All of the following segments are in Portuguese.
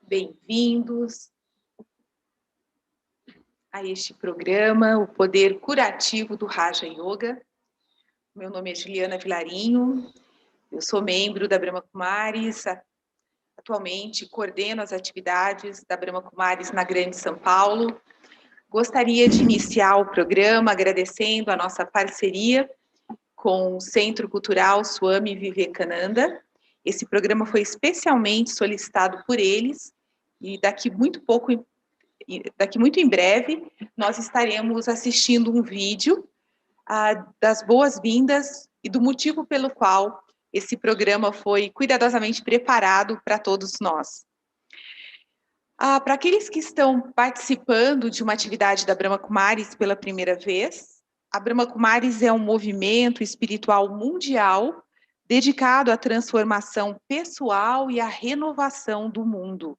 bem-vindos a este programa, O Poder Curativo do Raja Yoga. Meu nome é Juliana Vilarinho, eu sou membro da Brahma Kumaris, atualmente coordeno as atividades da Brahma Kumaris na Grande São Paulo. Gostaria de iniciar o programa agradecendo a nossa parceria com o Centro Cultural Swami Vivekananda. Esse programa foi especialmente solicitado por eles e daqui muito em breve, nós estaremos assistindo um vídeo das boas-vindas e do motivo pelo qual esse programa foi cuidadosamente preparado para todos nós. Para aqueles que estão participando de uma atividade da Brahma Kumaris pela primeira vez, a Brahma Kumaris é um movimento espiritual mundial dedicado à transformação pessoal e à renovação do mundo.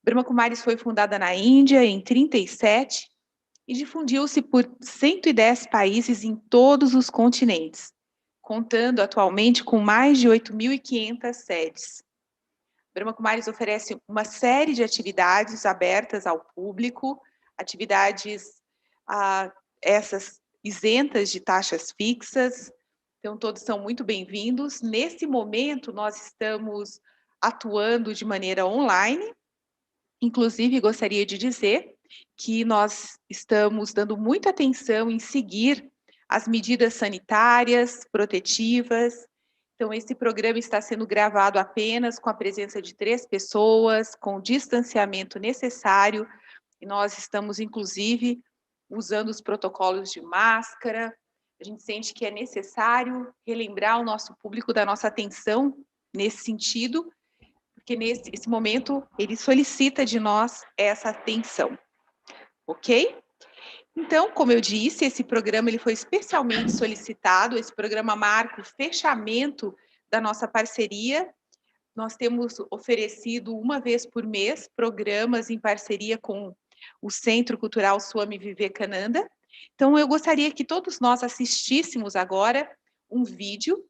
Brahma Kumaris foi fundada na Índia em 1937 e difundiu-se por 110 países em todos os continentes, contando atualmente com mais de 8.500 sedes. Brahma Kumaris oferece uma série de atividades abertas ao público, atividades essas isentas de taxas fixas, então todos são muito bem-vindos. Nesse momento, nós estamos atuando de maneira online, inclusive gostaria de dizer que nós estamos dando muita atenção em seguir as medidas sanitárias, protetivas. Então, esse programa está sendo gravado apenas com a presença de 3 pessoas, com o distanciamento necessário, e nós estamos, inclusive, usando os protocolos de máscara. A gente sente que é necessário relembrar o nosso público da nossa atenção nesse sentido, porque nesse momento ele solicita de nós essa atenção, ok? Então, como eu disse, esse programa ele foi especialmente solicitado, esse programa marca o fechamento da nossa parceria. Nós temos oferecido uma vez por mês programas em parceria com o Centro Cultural Swami Vivekananda. Então, eu gostaria que todos nós assistíssemos agora um vídeo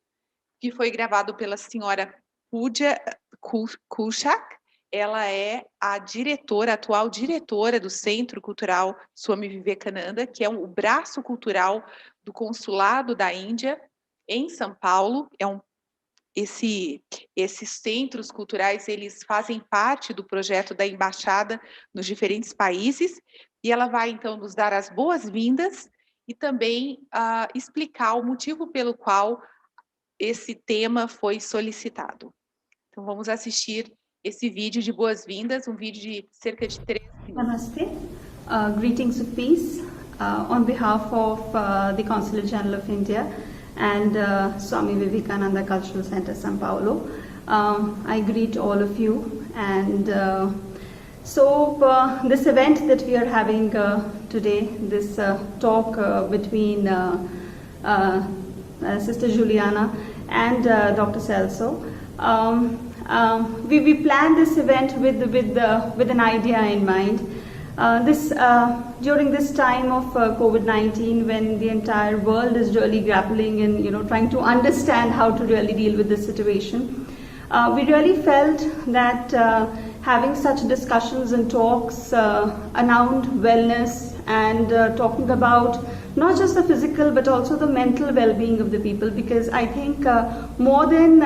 que foi gravado pela senhora Pooja Kushak. Ela é a atual diretora do Centro Cultural Swami Vivekananda, que é o braço cultural do Consulado da Índia em São Paulo. Esses centros culturais, eles fazem parte do projeto da Embaixada nos diferentes países, e ela vai, então, nos dar as boas-vindas e também explicar o motivo pelo qual esse tema foi solicitado. Então, vamos assistir esse vídeo de boas-vindas, um vídeo de cerca de 3 minutos. Namaste. Greetings of peace on behalf of the Consulate General of India and Swami Vivekananda Cultural Center, São Paulo. I greet all of you, and this event that we are having today, this talk between Sister Juliana and Dr. Celso, we planned this event with an idea in mind. During this time of COVID-19, when the entire world is really grappling and trying to understand how to really deal with this situation, we really felt that having such discussions and talks around wellness and talking about not just the physical but also the mental well-being of the people, because I think more than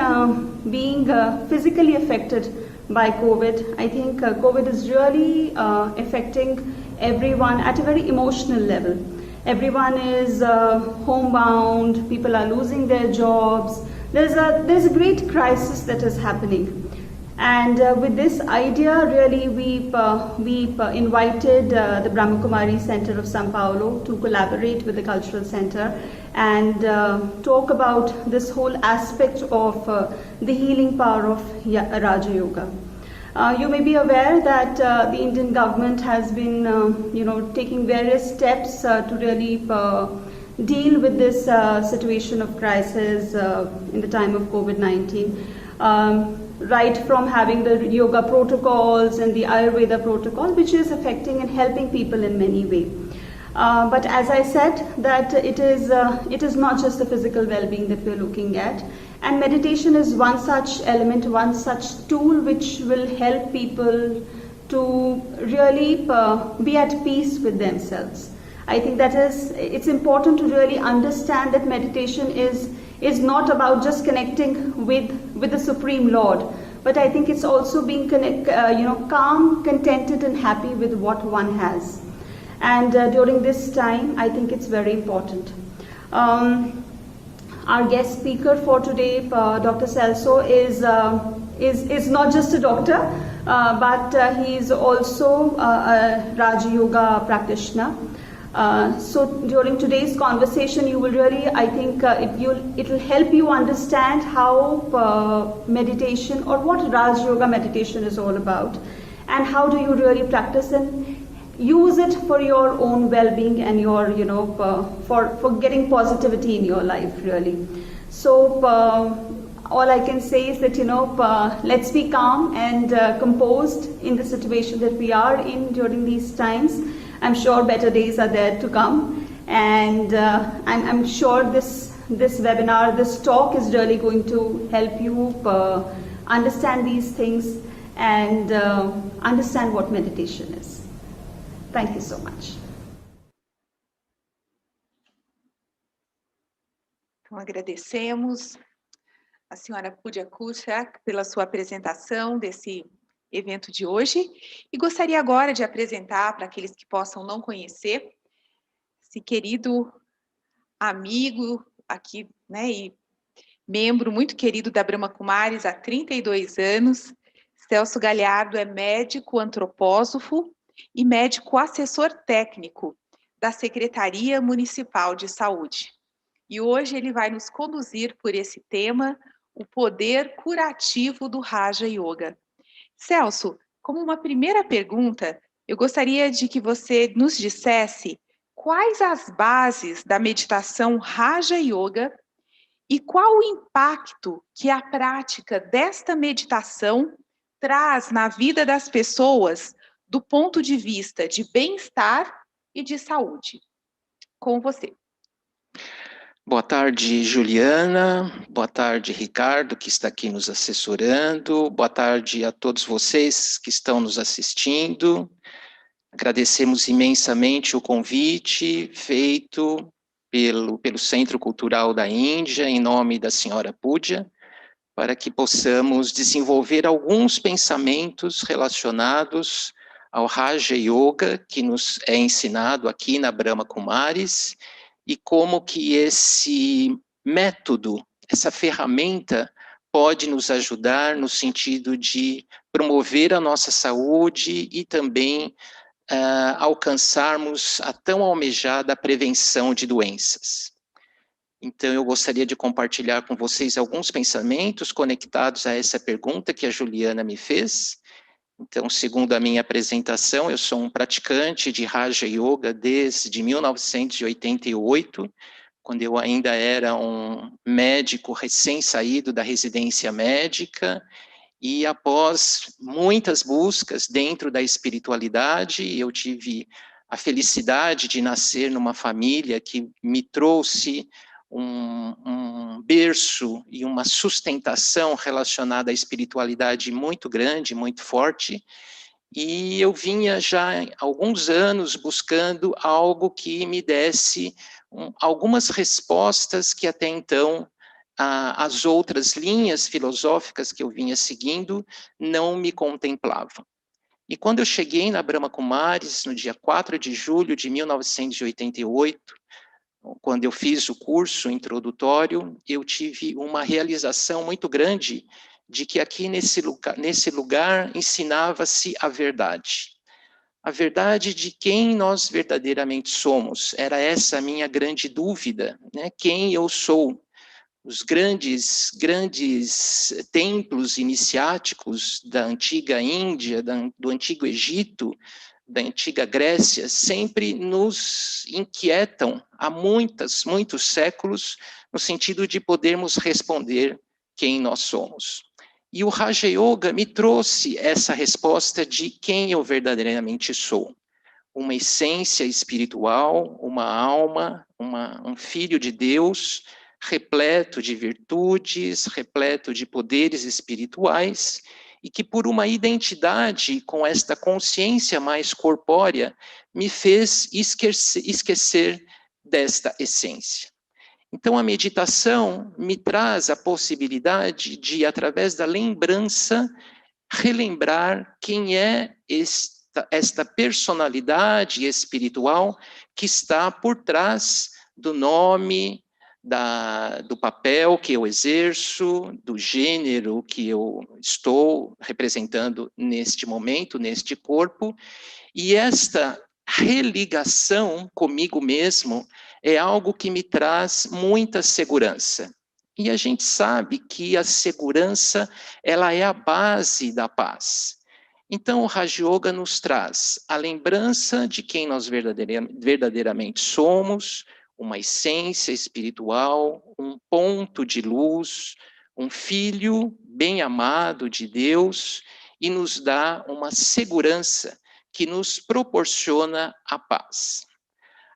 being physically affected by COVID, I think COVID is really affecting everyone at a very emotional level. Everyone is homebound, people are losing their jobs, there's a great crisis that is happening. And with this idea, really, we invited the Brahma Kumaris Center of São Paulo to collaborate with the Cultural Center and talk about this whole aspect of the healing power of Raja Yoga. You may be aware that the Indian government has been, taking various steps to really deal with this situation of crisis in the time of COVID-19. Right from having the yoga protocols and the Ayurveda protocol, which is affecting and helping people in many ways. But as I said, that it is not just the physical well-being that we're looking at, And meditation is one such element, one such tool which will help people to really be at peace with themselves. I think it's important to really understand that meditation is not about just connecting with the Supreme Lord, but I think it's also being calm, contented and happy with what one has. And during this time, I think it's very important. Our guest speaker for today, Dr. Celso, is not just a doctor, but he is also a Raja Yoga practitioner. So during today's conversation, you will really, I think, it will help you understand how meditation or what Raj Yoga meditation is all about, and how do you really practice and use it for your own well-being and your, for getting positivity in your life, really. So all I can say is that, let's be calm and composed in the situation that we are in during these times. I'm sure better days are there to come, and I'm sure this webinar, this talk is really going to help you understand these things and understand what meditation is. Thank you so much. Então, agradecemos a senhora Pooja Kushak pela sua apresentação desse evento de hoje, e gostaria agora de apresentar para aqueles que possam não conhecer esse querido amigo aqui, né, e membro muito querido da Brahma Kumaris há 32 anos. Celso Galhardo é médico antropósofo e médico assessor técnico da Secretaria Municipal de Saúde. E hoje ele vai nos conduzir por esse tema, o poder curativo do Raja Yoga. Celso, como uma primeira pergunta, eu gostaria de que você nos dissesse quais as bases da meditação Raja Yoga e qual o impacto que a prática desta meditação traz na vida das pessoas do ponto de vista de bem-estar e de saúde. Com você. Boa tarde, Juliana. Boa tarde, Ricardo, que está aqui nos assessorando. Boa tarde a todos vocês que estão nos assistindo. Agradecemos imensamente o convite feito pelo Centro Cultural da Índia, em nome da senhora Pooja, para que possamos desenvolver alguns pensamentos relacionados ao Raja Yoga, que nos é ensinado aqui na Brahma Kumaris, e como que esse método, essa ferramenta, pode nos ajudar no sentido de promover a nossa saúde e também alcançarmos a tão almejada prevenção de doenças. Então, eu gostaria de compartilhar com vocês alguns pensamentos conectados a essa pergunta que a Juliana me fez. Então, segundo a minha apresentação, eu sou um praticante de Raja Yoga desde 1988, quando eu ainda era um médico recém-saído da residência médica, e após muitas buscas dentro da espiritualidade, eu tive a felicidade de nascer numa família que me trouxe um berço e uma sustentação relacionada à espiritualidade muito grande, muito forte, e eu vinha já há alguns anos buscando algo que me desse algumas respostas que até então as outras linhas filosóficas que eu vinha seguindo não me contemplavam. E quando eu cheguei na Brahma Kumaris, no dia 4 de julho de 1988, quando eu fiz o curso introdutório, eu tive uma realização muito grande de que aqui nesse lugar ensinava-se a verdade. A verdade de quem nós verdadeiramente somos. Era essa a minha grande dúvida, né? Quem eu sou. Os grandes templos iniciáticos da antiga Índia, do antigo Egito, da antiga Grécia, sempre nos inquietam há muitos séculos, no sentido de podermos responder quem nós somos. E o Raja Yoga me trouxe essa resposta de quem eu verdadeiramente sou. Uma essência espiritual, uma alma, um filho de Deus, repleto de virtudes, repleto de poderes espirituais, e que por uma identidade com esta consciência mais corpórea, me fez esquecer desta essência. Então, a meditação me traz a possibilidade de, através da lembrança, relembrar quem é esta personalidade espiritual que está por trás do nome, do papel que eu exerço, do gênero que eu estou representando neste momento, neste corpo, e esta religação comigo mesmo é algo que me traz muita segurança. E a gente sabe que a segurança, ela é a base da paz. Então, o Raja Yoga nos traz a lembrança de quem nós verdadeiramente somos, uma essência espiritual, um ponto de luz, um filho bem amado de Deus, e nos dá uma segurança que nos proporciona a paz.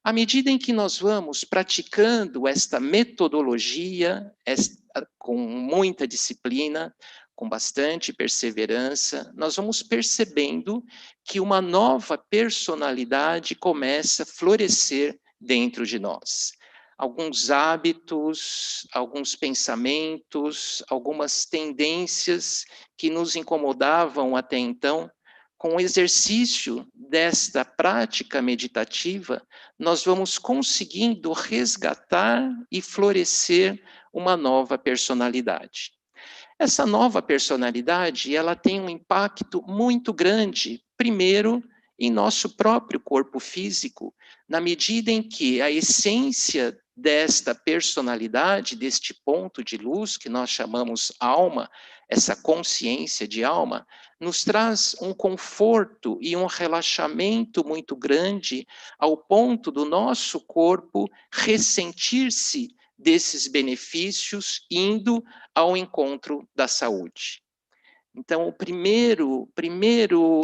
À medida em que nós vamos praticando esta metodologia, com muita disciplina, com bastante perseverança, nós vamos percebendo que uma nova personalidade começa a florescer dentro de nós. Alguns hábitos, alguns pensamentos, algumas tendências que nos incomodavam até então, com o exercício desta prática meditativa, nós vamos conseguindo resgatar e florescer uma nova personalidade. Essa nova personalidade, ela tem um impacto muito grande, primeiro, em nosso próprio corpo físico, na medida em que a essência desta personalidade, deste ponto de luz que nós chamamos alma, essa consciência de alma, nos traz um conforto e um relaxamento muito grande, ao ponto do nosso corpo ressentir-se desses benefícios, indo ao encontro da saúde. Então, o primeiro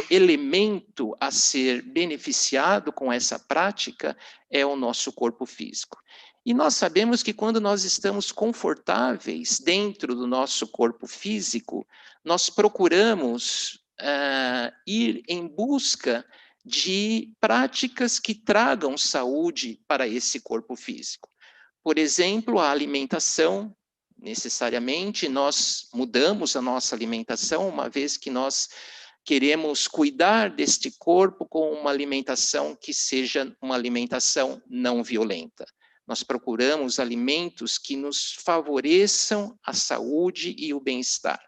elemento a ser beneficiado com essa prática é o nosso corpo físico. E nós sabemos que quando nós estamos confortáveis dentro do nosso corpo físico, nós procuramos ir em busca de práticas que tragam saúde para esse corpo físico. Por exemplo, a alimentação. Necessariamente, nós mudamos a nossa alimentação, uma vez que nós queremos cuidar deste corpo com uma alimentação que seja uma alimentação não violenta. Nós procuramos alimentos que nos favoreçam a saúde e o bem-estar.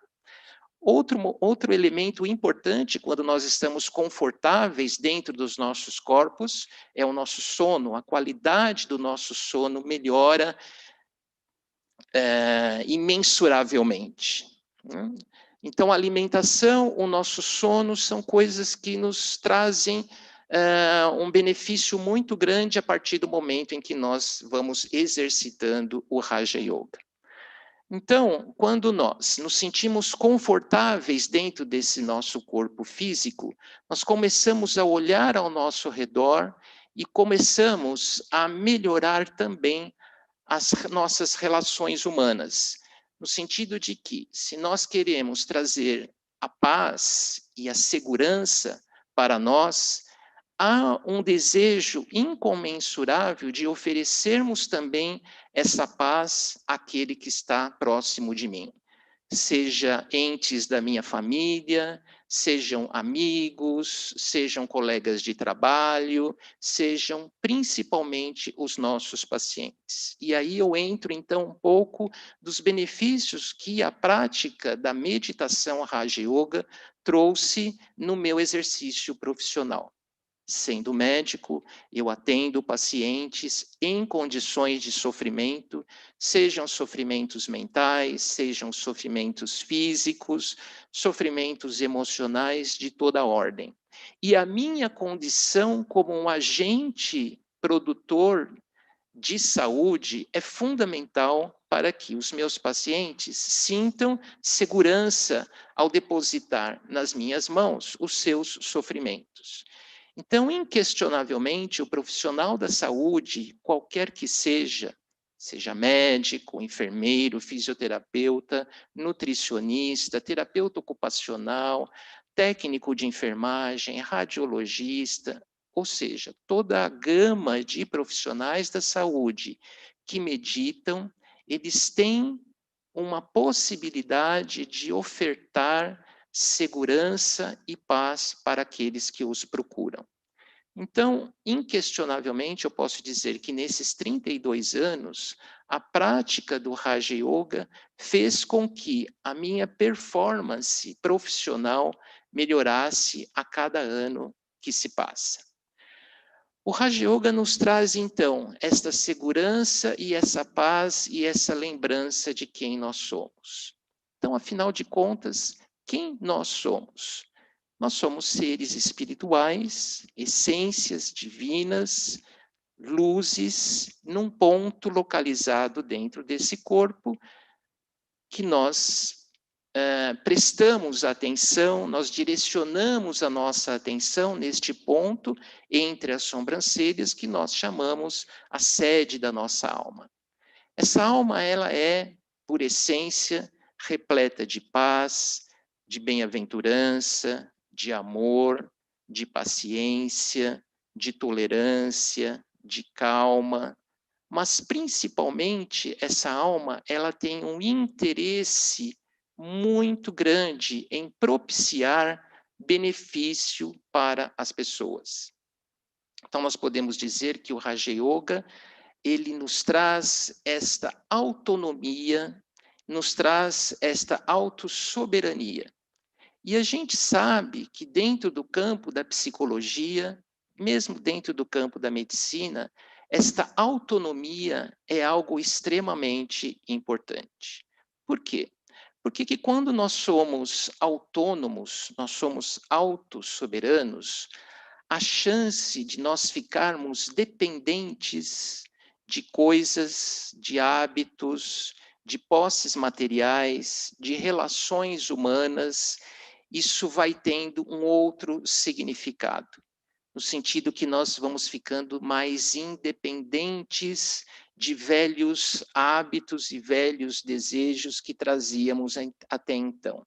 Outro elemento importante quando nós estamos confortáveis dentro dos nossos corpos é o nosso sono. A qualidade do nosso sono melhora imensuravelmente. Então, a alimentação, o nosso sono, são coisas que nos trazem um benefício muito grande a partir do momento em que nós vamos exercitando o Raja Yoga. Então, quando nós nos sentimos confortáveis dentro desse nosso corpo físico, nós começamos a olhar ao nosso redor e começamos a melhorar também as nossas relações humanas, no sentido de que, se nós queremos trazer a paz e a segurança para nós, há um desejo incomensurável de oferecermos também essa paz àquele que está próximo de mim. Seja entes da minha família, sejam amigos, sejam colegas de trabalho, sejam principalmente os nossos pacientes. E aí eu entro, então, um pouco dos benefícios que a prática da meditação Raja Yoga trouxe no meu exercício profissional. Sendo médico, eu atendo pacientes em condições de sofrimento, sejam sofrimentos mentais, sejam sofrimentos físicos, sofrimentos emocionais de toda ordem. E a minha condição como um agente produtor de saúde é fundamental para que os meus pacientes sintam segurança ao depositar nas minhas mãos os seus sofrimentos. Então, inquestionavelmente, o profissional da saúde, qualquer que seja seja médico, enfermeiro, fisioterapeuta, nutricionista, terapeuta ocupacional, técnico de enfermagem, radiologista, ou seja, toda a gama de profissionais da saúde que meditam, eles têm uma possibilidade de ofertar segurança e paz para aqueles que os procuram. Então, inquestionavelmente, eu posso dizer que nesses 32 anos, a prática do Raja Yoga fez com que a minha performance profissional melhorasse a cada ano que se passa. O Raja Yoga nos traz, então, esta segurança e essa paz e essa lembrança de quem nós somos. Então, afinal de contas, quem nós somos? Nós somos seres espirituais, essências divinas, luzes, num ponto localizado dentro desse corpo, que nós prestamos atenção, nós direcionamos a nossa atenção neste ponto, entre as sobrancelhas, que nós chamamos a sede da nossa alma. Essa alma, ela é, por essência, repleta de paz, de bem-aventurança, de amor, de paciência, de tolerância, de calma, mas principalmente essa alma, ela tem um interesse muito grande em propiciar benefício para as pessoas. Então nós podemos dizer que o Raja Yoga, ele nos traz esta autonomia, nos traz esta autossoberania. E a gente sabe que dentro do campo da psicologia, mesmo dentro do campo da medicina, esta autonomia é algo extremamente importante. Por quê? Porque que quando nós somos autônomos, nós somos autossoberanos, a chance de nós ficarmos dependentes de coisas, de hábitos, de posses materiais, de relações humanas, isso vai tendo um outro significado, no sentido que nós vamos ficando mais independentes de velhos hábitos e velhos desejos que trazíamos até então.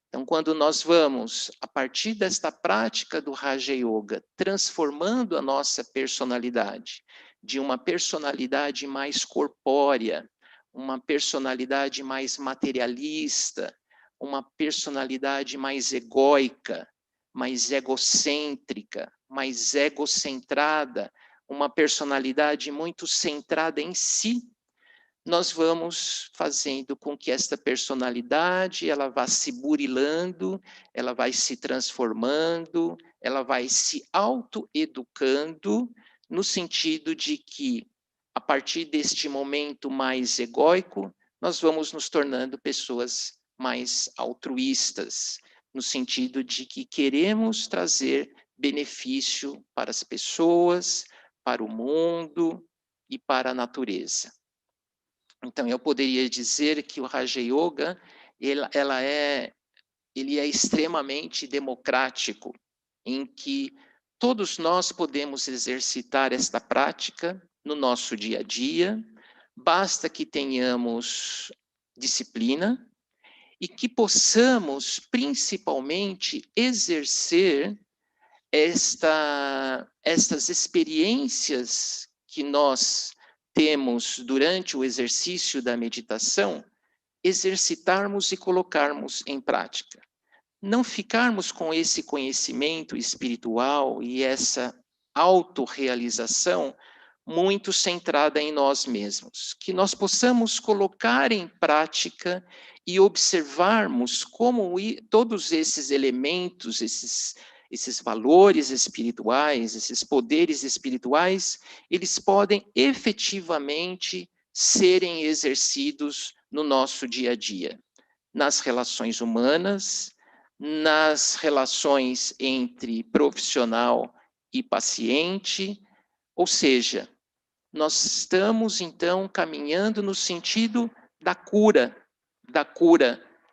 Então, quando nós vamos, a partir desta prática do Raja Yoga, transformando a nossa personalidade, de uma personalidade mais corpórea, uma personalidade mais materialista, uma personalidade mais egóica, mais egocêntrica, mais egocentrada, uma personalidade muito centrada em si, nós vamos fazendo com que esta personalidade ela vá se burilando, ela vai se transformando, ela vai se autoeducando, no sentido de que, a partir deste momento mais egóico, nós vamos nos tornando pessoas mais altruístas, no sentido de que queremos trazer benefício para as pessoas, para o mundo e para a natureza. Então, eu poderia dizer que o Raja Yoga, ele é extremamente democrático, em que todos nós podemos exercitar esta prática no nosso dia a dia, basta que tenhamos disciplina e que possamos, principalmente, exercer estas experiências que nós temos durante o exercício da meditação, exercitarmos e colocarmos em prática. Não ficarmos com esse conhecimento espiritual e essa autorrealização muito centrada em nós mesmos. Que nós possamos colocar em prática e observarmos como todos esses elementos, esses valores espirituais, esses poderes espirituais, eles podem efetivamente serem exercidos no nosso dia a dia, nas relações humanas, nas relações entre profissional e paciente, ou seja, nós estamos então caminhando no sentido da cura,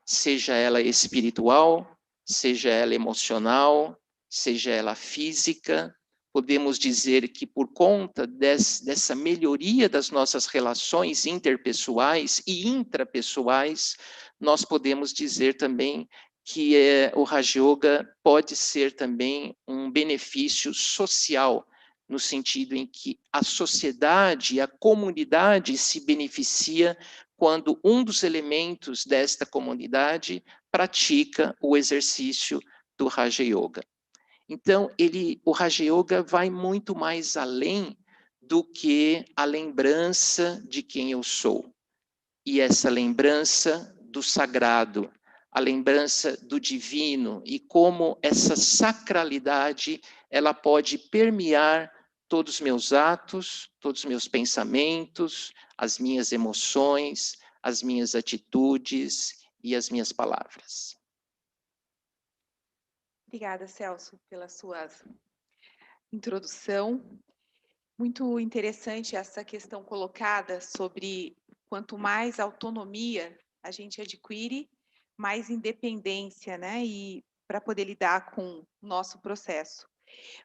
seja ela espiritual, seja ela emocional, seja ela física, podemos dizer que por conta dessa melhoria das nossas relações interpessoais e intrapessoais, nós podemos dizer também que o Raja Yoga pode ser também um benefício social, no sentido em que a sociedade, a comunidade se beneficia quando um dos elementos desta comunidade pratica o exercício do Raja Yoga. Então, o Raja Yoga vai muito mais além do que a lembrança de quem eu sou. E essa lembrança do sagrado, a lembrança do divino e como essa sacralidade ela pode permear todos os meus atos, todos os meus pensamentos, as minhas emoções, as minhas atitudes e as minhas palavras. Obrigada, Celso, pela sua introdução. Muito interessante essa questão colocada sobre quanto mais autonomia a gente adquire, mais independência, né? E para poder lidar com o nosso processo.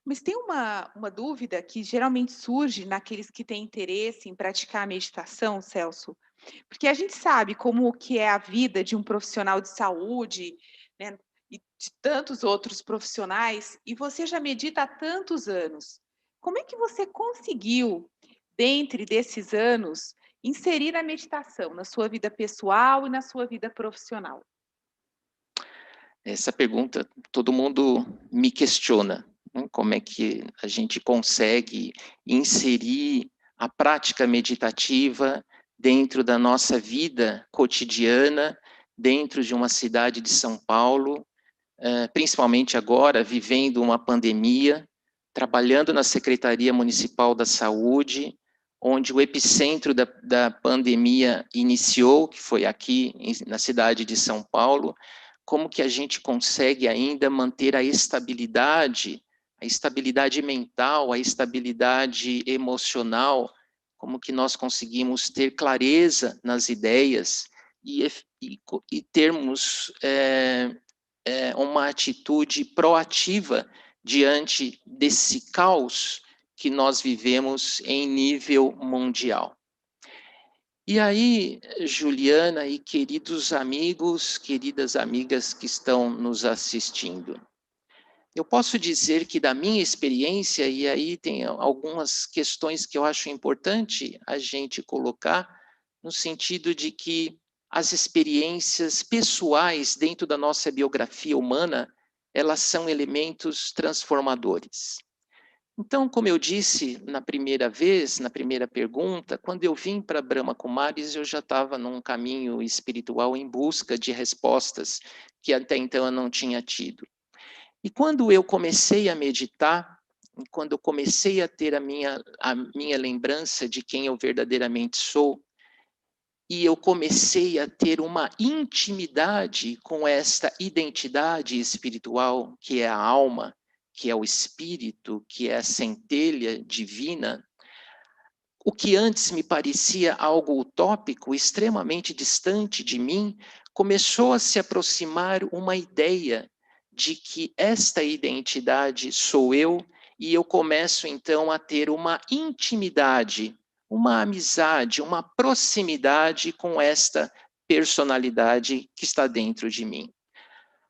Mas tem uma dúvida que geralmente surge naqueles que têm interesse em praticar a meditação, Celso, porque a gente sabe como que é a vida de um profissional de saúde, né, e de tantos outros profissionais, e você já medita há tantos anos. Como é que você conseguiu, dentre desses anos, inserir a meditação na sua vida pessoal e na sua vida profissional? Essa pergunta todo mundo me questiona, né? Como é que a gente consegue inserir a prática meditativa dentro da nossa vida cotidiana, dentro de uma cidade de São Paulo, principalmente agora, vivendo uma pandemia, trabalhando na Secretaria Municipal da Saúde, onde o epicentro da pandemia iniciou, que foi aqui na cidade de São Paulo. Como que a gente consegue ainda manter a estabilidade mental, a estabilidade emocional, como que nós conseguimos ter clareza nas ideias e termos uma atitude proativa diante desse caos que nós vivemos em nível mundial. E aí, Juliana e queridos amigos, queridas amigas que estão nos assistindo, eu posso dizer que da minha experiência, e aí tem algumas questões que eu acho importante a gente colocar, no sentido de que as experiências pessoais dentro da nossa biografia humana, elas são elementos transformadores. Então, como eu disse na primeira vez, na primeira pergunta, quando eu vim para Brahma Kumaris, eu já estava num caminho espiritual em busca de respostas que até então eu não tinha tido. E quando eu comecei a meditar, quando eu comecei a ter a minha lembrança de quem eu verdadeiramente sou, e eu comecei a ter uma intimidade com esta identidade espiritual, que é a alma, que é o espírito, que é a centelha divina, o que antes me parecia algo utópico, extremamente distante de mim, começou a se aproximar uma ideia de que esta identidade sou eu, e eu começo então a ter uma intimidade, uma amizade, uma proximidade com esta personalidade que está dentro de mim.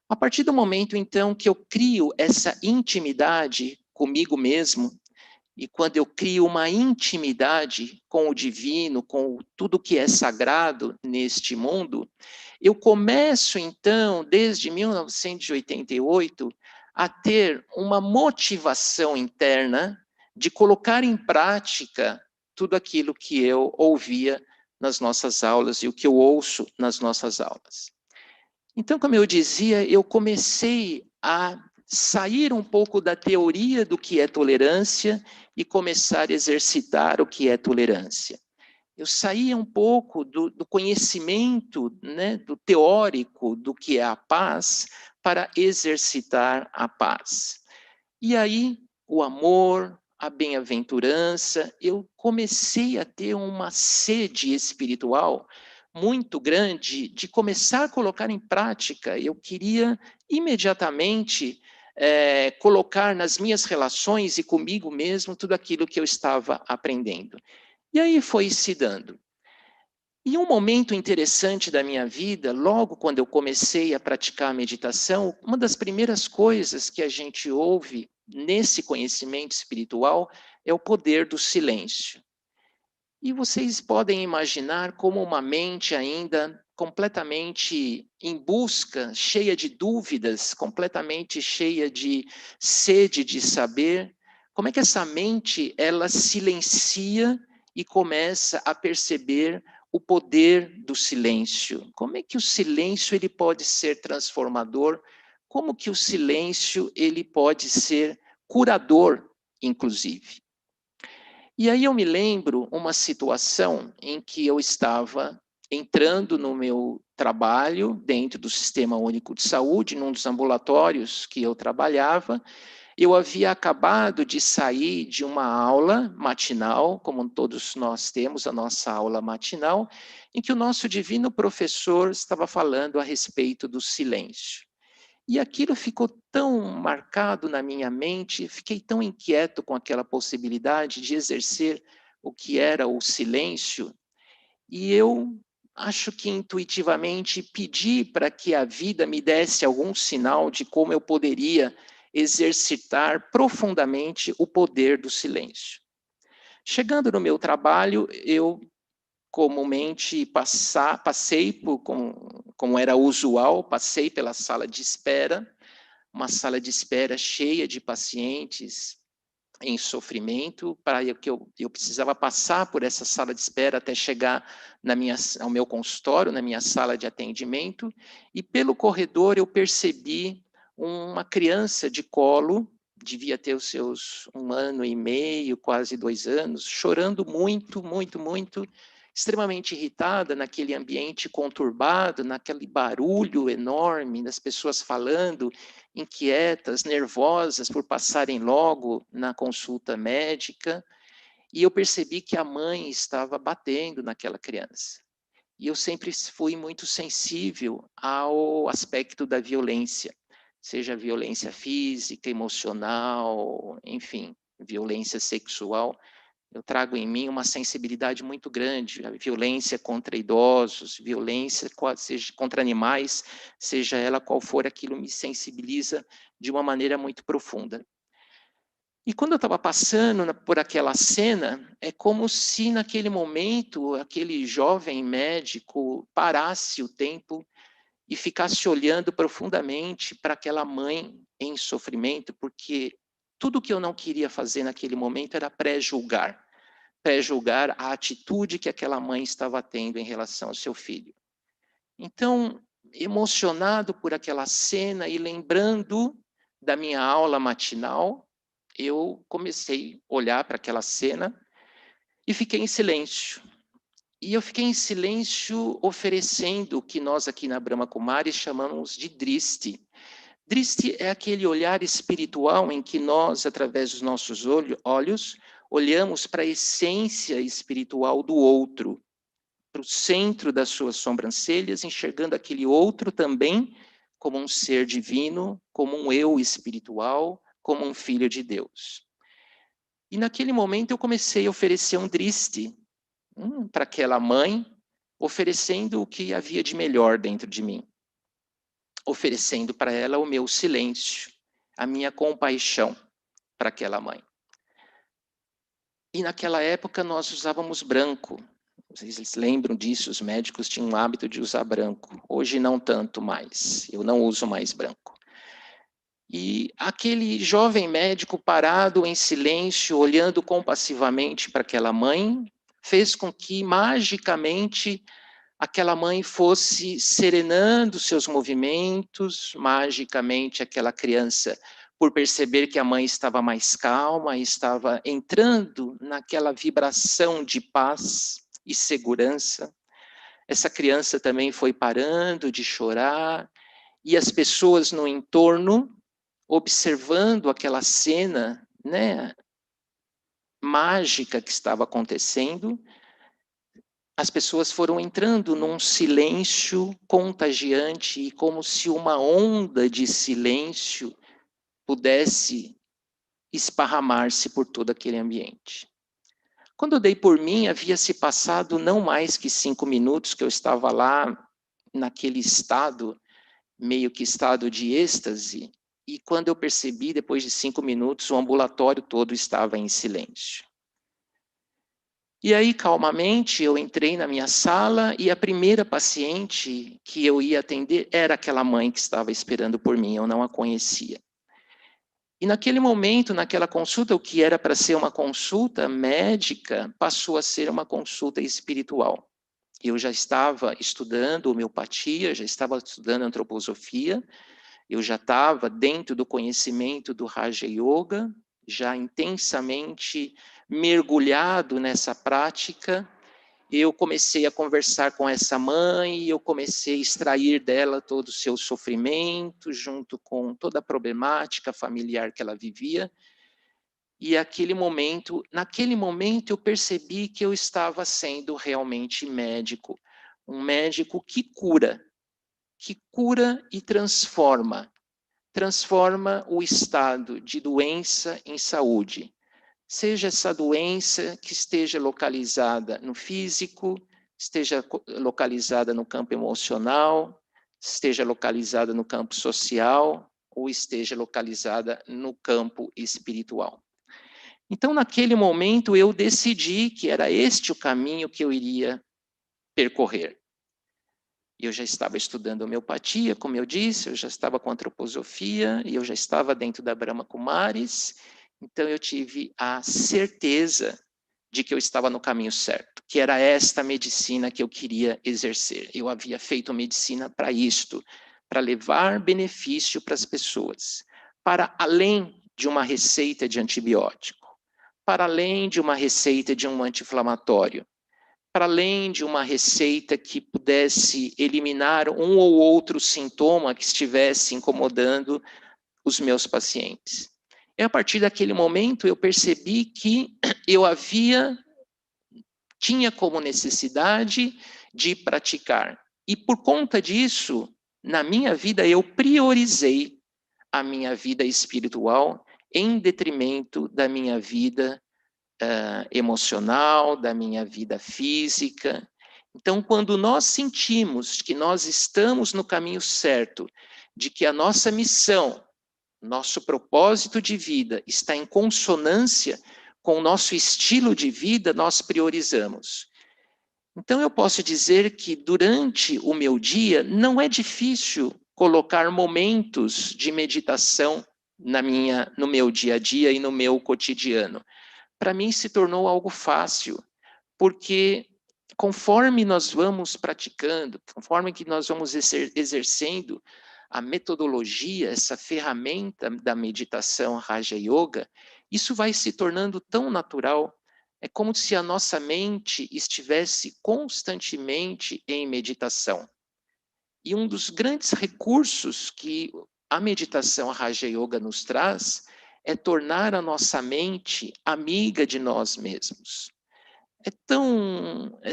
A partir do momento, então, que eu crio essa intimidade comigo mesmo, e quando eu crio uma intimidade com o divino, com tudo que é sagrado neste mundo, eu começo, então, desde 1988, a ter uma motivação interna de colocar em prática tudo aquilo que eu ouvia nas nossas aulas e o que eu ouço nas nossas aulas. Então, como eu dizia, eu comecei a sair um pouco da teoria do que é tolerância e começar a exercitar o que é tolerância. Eu saía um pouco do conhecimento, né, do teórico do que é a paz para exercitar a paz. E aí, o amor, a bem-aventurança, eu comecei a ter uma sede espiritual muito grande de começar a colocar em prática. Eu queria imediatamente colocar nas minhas relações e comigo mesmo tudo aquilo que eu estava aprendendo. E aí foi se dando. E um momento interessante da minha vida, logo quando eu comecei a praticar a meditação, uma das primeiras coisas que a gente ouve nesse conhecimento espiritual é o poder do silêncio. E vocês podem imaginar como uma mente ainda completamente em busca, cheia de dúvidas, completamente cheia de sede de saber, como é que essa mente ela silencia e começa a perceber o poder do silêncio. Como é que o silêncio ele pode ser transformador? Como que o silêncio ele pode ser curador, inclusive? E aí eu me lembro uma situação em que eu estava entrando no meu trabalho dentro do Sistema Único de Saúde, num dos ambulatórios que eu trabalhava. Eu havia acabado de sair de uma aula matinal, como todos nós temos a nossa aula matinal, em que o nosso divino professor estava falando a respeito do silêncio. E aquilo ficou tão marcado na minha mente, fiquei tão inquieto com aquela possibilidade de exercer o que era o silêncio, e eu acho que intuitivamente pedi para que a vida me desse algum sinal de como eu poderia exercitar profundamente o poder do silêncio. Chegando no meu trabalho, eu comumente passei por, como era usual, passei pela sala de espera, uma sala de espera cheia de pacientes em sofrimento, para que eu precisava passar por essa sala de espera até chegar ao meu consultório, na minha sala de atendimento, e pelo corredor eu percebi uma criança de colo, devia ter os seus 1 ano e meio, quase 2 anos, chorando muito, muito, muito, extremamente irritada naquele ambiente conturbado, naquele barulho enorme das pessoas falando, inquietas, nervosas por passarem logo na consulta médica, e eu percebi que a mãe estava batendo naquela criança. E eu sempre fui muito sensível ao aspecto da violência, seja violência física, emocional, enfim, violência sexual. Eu trago em mim uma sensibilidade muito grande, a violência contra idosos, violência seja contra animais, seja ela qual for, aquilo me sensibiliza de uma maneira muito profunda. E quando eu estava passando por aquela cena, é como se naquele momento aquele jovem médico parasse o tempo e ficasse olhando profundamente para aquela mãe em sofrimento, porque tudo que eu não queria fazer naquele momento era pré-julgar a atitude que aquela mãe estava tendo em relação ao seu filho. Então, emocionado por aquela cena e lembrando da minha aula matinal, eu comecei a olhar para aquela cena e fiquei em silêncio. E eu fiquei em silêncio oferecendo o que nós aqui na Brahma Kumaris chamamos de drishti. Drishti é aquele olhar espiritual em que nós, através dos nossos olhos, olhamos para a essência espiritual do outro, para o centro das suas sobrancelhas, enxergando aquele outro também como um ser divino, como um eu espiritual, como um filho de Deus. E naquele momento eu comecei a oferecer um drishti para aquela mãe, oferecendo o que havia de melhor dentro de mim, oferecendo para ela o meu silêncio, a minha compaixão para aquela mãe. E naquela época nós usávamos branco. Vocês lembram disso? Os médicos tinham o hábito de usar branco. Hoje não tanto mais. Eu não uso mais branco. E aquele jovem médico parado em silêncio, olhando compassivamente para aquela mãe, fez com que magicamente aquela mãe fosse serenando seus movimentos, magicamente aquela criança, por perceber que a mãe estava mais calma, estava entrando naquela vibração de paz e segurança. Essa criança também foi parando de chorar, e as pessoas no entorno, observando aquela cena, né, mágica que estava acontecendo, as pessoas foram entrando num silêncio contagiante, e como se uma onda de silêncio pudesse esparramar-se por todo aquele ambiente. Quando eu dei por mim, havia se passado não mais que 5 minutos que eu estava lá, naquele estado, meio que estado de êxtase, e quando eu percebi, depois de 5 minutos, o ambulatório todo estava em silêncio. E aí, calmamente, eu entrei na minha sala e a primeira paciente que eu ia atender era aquela mãe que estava esperando por mim, eu não a conhecia. E naquele momento, naquela consulta, o que era para ser uma consulta médica, passou a ser uma consulta espiritual. Eu já estava estudando homeopatia, já estava estudando antroposofia, eu já estava dentro do conhecimento do Raja Yoga, já intensamente mergulhado nessa prática. Eu comecei a conversar com essa mãe, eu comecei a extrair dela todo o seu sofrimento, junto com toda a problemática familiar que ela vivia. E naquele momento eu percebi que eu estava sendo realmente médico, um médico que cura e transforma o estado de doença em saúde. Seja essa doença que esteja localizada no físico, esteja localizada no campo emocional, esteja localizada no campo social, ou esteja localizada no campo espiritual. Então, naquele momento, eu decidi que era este o caminho que eu iria percorrer. Eu já estava estudando homeopatia, como eu disse, eu já estava com antroposofia, e eu já estava dentro da Brahma Kumaris, então eu tive a certeza de que eu estava no caminho certo, que era esta medicina que eu queria exercer. Eu havia feito medicina para isto, para levar benefício para as pessoas, para além de uma receita de antibiótico, para além de uma receita de um anti-inflamatório, para além de uma receita que pudesse eliminar um ou outro sintoma que estivesse incomodando os meus pacientes. E a partir daquele momento eu percebi que eu tinha como necessidade de praticar. E por conta disso, na minha vida, eu priorizei a minha vida espiritual em detrimento da minha vida emocional, da minha vida física. Então, quando nós sentimos que nós estamos no caminho certo, de que a nossa missão, nosso propósito de vida está em consonância com o nosso estilo de vida, nós priorizamos. Então, eu posso dizer que durante o meu dia, não é difícil colocar momentos de meditação no meu dia a dia e no meu cotidiano. Para mim se tornou algo fácil, porque conforme nós vamos praticando, conforme que nós vamos exercendo a metodologia, essa ferramenta da meditação Raja Yoga, isso vai se tornando tão natural, é como se a nossa mente estivesse constantemente em meditação. E um dos grandes recursos que a meditação Raja Yoga nos traz é tornar a nossa mente amiga de nós mesmos. É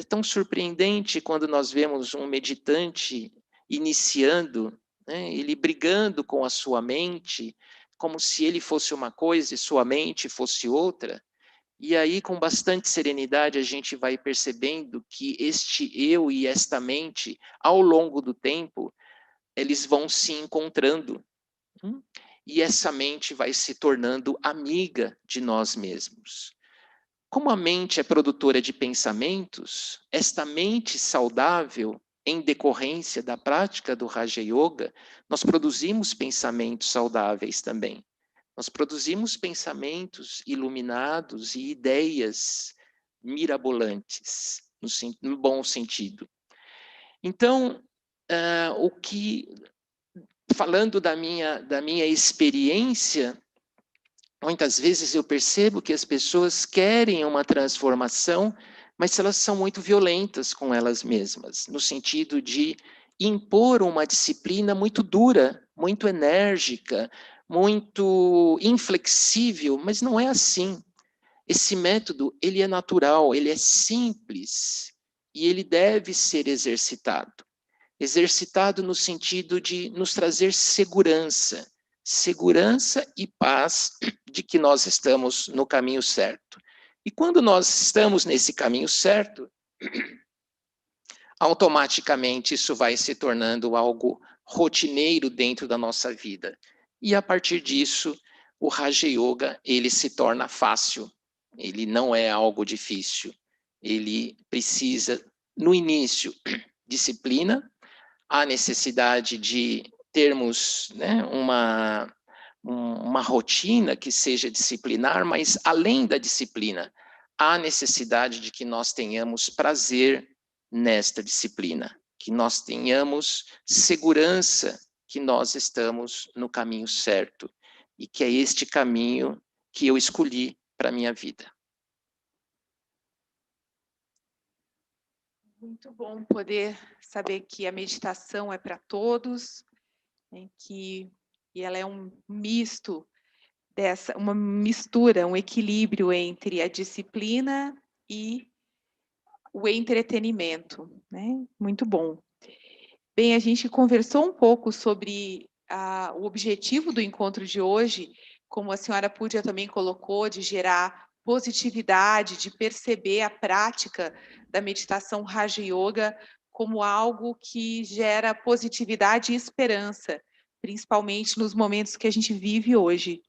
tão surpreendente quando nós vemos um meditante iniciando, né, ele brigando com a sua mente, como se ele fosse uma coisa e sua mente fosse outra. E aí, com bastante serenidade, a gente vai percebendo que este eu e esta mente, ao longo do tempo, eles vão se encontrando. E essa mente vai se tornando amiga de nós mesmos. Como a mente é produtora de pensamentos, esta mente saudável, em decorrência da prática do Raja Yoga, nós produzimos pensamentos saudáveis também. Nós produzimos pensamentos iluminados e ideias mirabolantes, no bom sentido. Então, falando da minha experiência, muitas vezes eu percebo que as pessoas querem uma transformação, mas elas são muito violentas com elas mesmas, no sentido de impor uma disciplina muito dura, muito enérgica, muito inflexível, mas não é assim. Esse método, ele é natural, ele é simples e ele deve ser exercitado. Exercitado no sentido de nos trazer segurança, segurança e paz de que nós estamos no caminho certo. E quando nós estamos nesse caminho certo, automaticamente isso vai se tornando algo rotineiro dentro da nossa vida. E a partir disso, o Raja Yoga, ele se torna fácil. Ele não é algo difícil. Ele precisa, no início, disciplina, a necessidade de termos, né, uma rotina que seja disciplinar, mas além da disciplina, há necessidade de que nós tenhamos prazer nesta disciplina, que nós tenhamos segurança que nós estamos no caminho certo e que é este caminho que eu escolhi para a minha vida. Muito bom poder saber que a meditação é para todos, né, e ela é um misto uma mistura, um equilíbrio entre a disciplina e o entretenimento, né? Muito bom. Bem, a gente conversou um pouco sobre o objetivo do encontro de hoje, como a senhora Púdia também colocou, de gerar positividade, de perceber a prática da meditação Raja Yoga como algo que gera positividade e esperança, principalmente nos momentos que a gente vive hoje.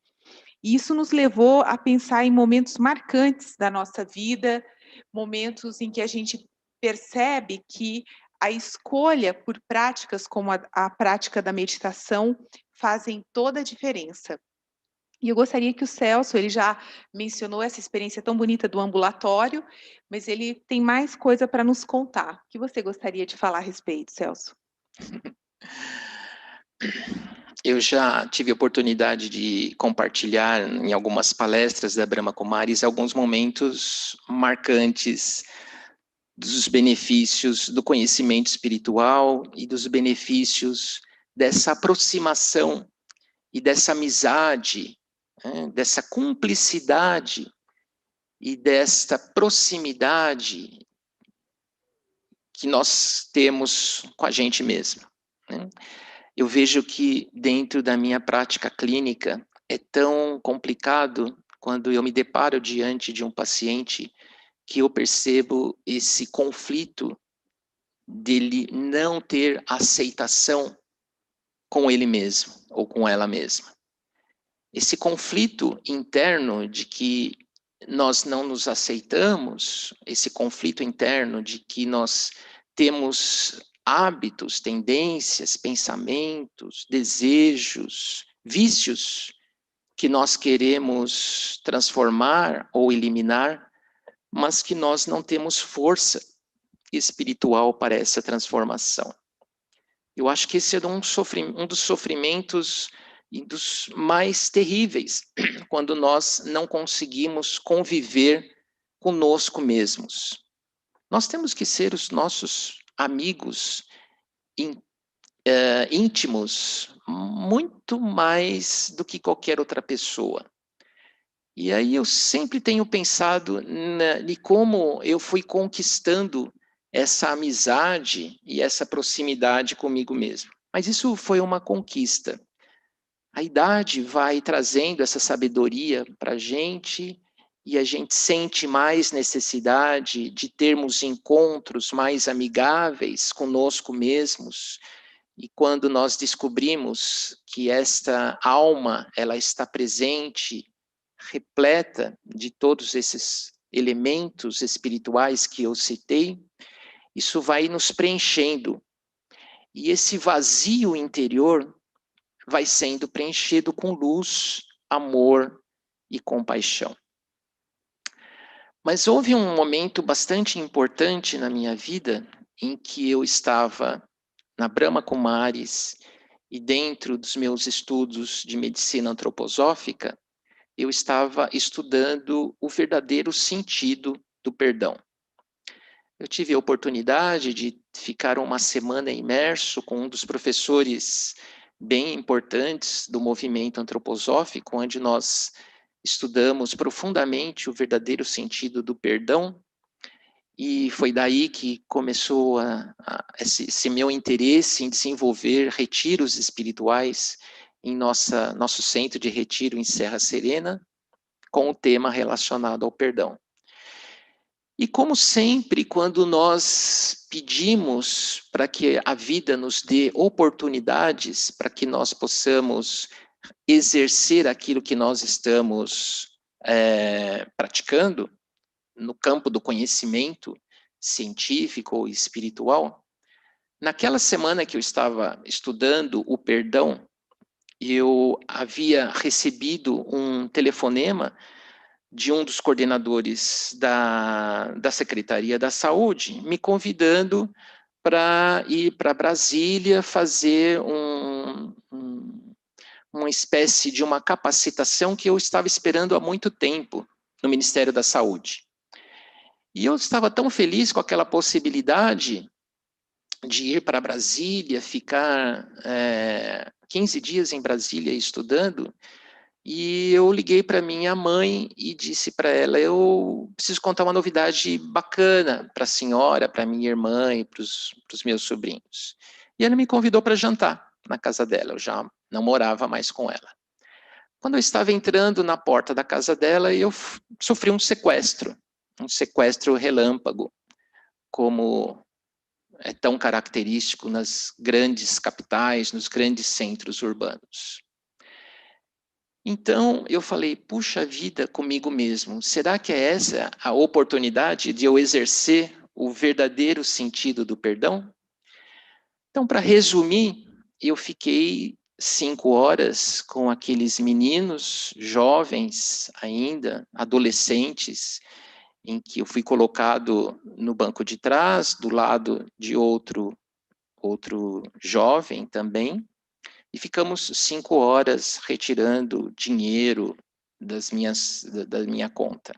E isso nos levou a pensar em momentos marcantes da nossa vida, momentos em que a gente percebe que a escolha por práticas como a prática da meditação fazem toda a diferença. E eu gostaria que o Celso, ele já mencionou essa experiência tão bonita do ambulatório, mas ele tem mais coisa para nos contar. O que você gostaria de falar a respeito, Celso? Eu já tive a oportunidade de compartilhar em algumas palestras da Brahma Kumaris alguns momentos marcantes dos benefícios do conhecimento espiritual e dos benefícios dessa aproximação e dessa amizade, né, dessa cumplicidade e desta proximidade que nós temos com a gente mesmo, né? Eu vejo que dentro da minha prática clínica é tão complicado quando eu me deparo diante de um paciente que eu percebo esse conflito dele não ter aceitação com ele mesmo ou com ela mesma. Esse conflito interno de que nós não nos aceitamos, esse conflito interno de que nós temos hábitos, tendências, pensamentos, desejos, vícios que nós queremos transformar ou eliminar, mas que nós não temos força espiritual para essa transformação. Eu acho que esse é um dos sofrimentos e dos mais terríveis, quando nós não conseguimos conviver conosco mesmos. Nós temos que ser os nossos amigos íntimos muito mais do que qualquer outra pessoa. E aí eu sempre tenho pensado em como eu fui conquistando essa amizade e essa proximidade comigo mesmo. Mas isso foi uma conquista. A idade vai trazendo essa sabedoria para a gente e a gente sente mais necessidade de termos encontros mais amigáveis conosco mesmos. E quando nós descobrimos que esta alma ela está presente, repleta de todos esses elementos espirituais que eu citei, isso vai nos preenchendo. E esse vazio interior vai sendo preenchido com luz, amor e compaixão. Mas houve um momento bastante importante na minha vida em que eu estava na Brahma Kumaris e dentro dos meus estudos de medicina antroposófica, eu estava estudando o verdadeiro sentido do perdão. Eu tive a oportunidade de ficar uma semana imerso com um dos professores bem importantes do movimento antroposófico, onde nós estudamos profundamente o verdadeiro sentido do perdão, e foi daí que começou esse meu interesse em desenvolver retiros espirituais em nosso centro de retiro em Serra Serena, com o tema relacionado ao perdão. E como sempre, quando nós pedimos para que a vida nos dê oportunidades para que nós possamos exercer aquilo que nós estamos praticando, no campo do conhecimento científico ou espiritual, naquela semana que eu estava estudando o perdão, eu havia recebido um telefonema de um dos coordenadores da Secretaria da Saúde, me convidando para ir para Brasília fazer uma espécie de uma capacitação que eu estava esperando há muito tempo no Ministério da Saúde. E eu estava tão feliz com aquela possibilidade de ir para Brasília, ficar 15 dias em Brasília estudando, e eu liguei para minha mãe e disse para ela, eu preciso contar uma novidade bacana para a senhora, para minha irmã e para os meus sobrinhos. E ela me convidou para jantar na casa dela, eu já não morava mais com ela. Quando eu estava entrando na porta da casa dela, eu sofri um sequestro relâmpago, como é tão característico nas grandes capitais, nos grandes centros urbanos. Então, eu falei, puxa vida comigo mesmo, será que é essa a oportunidade de eu exercer o verdadeiro sentido do perdão? Então, para resumir, eu fiquei 5 horas com aqueles meninos, jovens ainda, adolescentes, em que eu fui colocado no banco de trás, do lado de outro jovem também, e ficamos 5 horas retirando dinheiro da minha conta.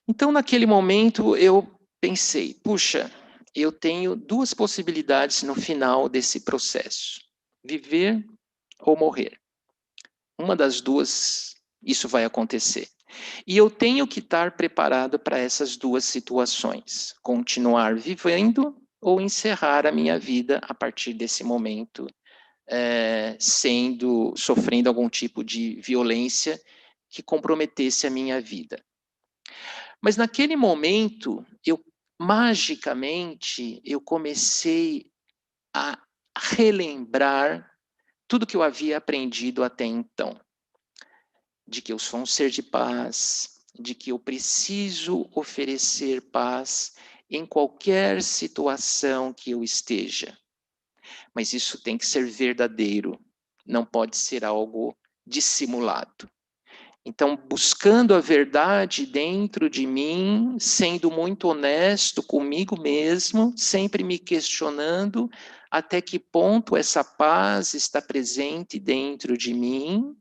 Então, naquele momento, eu pensei, puxa, eu tenho 2 possibilidades no final desse processo, viver ou morrer. Uma das 2, isso vai acontecer. E eu tenho que estar preparado para essas 2 situações, continuar vivendo ou encerrar a minha vida a partir desse momento, sofrendo algum tipo de violência que comprometesse a minha vida. Mas naquele momento, magicamente, eu comecei a relembrar tudo que eu havia aprendido até então. De que eu sou um ser de paz, de que eu preciso oferecer paz em qualquer situação que eu esteja. Mas isso tem que ser verdadeiro, não pode ser algo dissimulado. Então, buscando a verdade dentro de mim, sendo muito honesto comigo mesmo, sempre me questionando até que ponto essa paz está presente dentro de mim,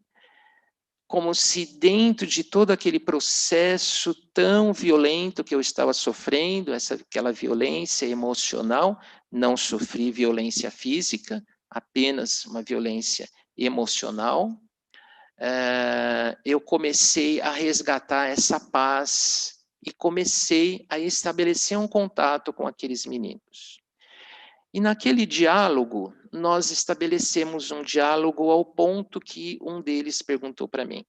como se dentro de todo aquele processo tão violento que eu estava sofrendo, aquela violência emocional, não sofri violência física, apenas uma violência emocional, eu comecei a resgatar essa paz e comecei a estabelecer um contato com aqueles meninos. E naquele diálogo, nós estabelecemos um diálogo ao ponto que um deles perguntou para mim,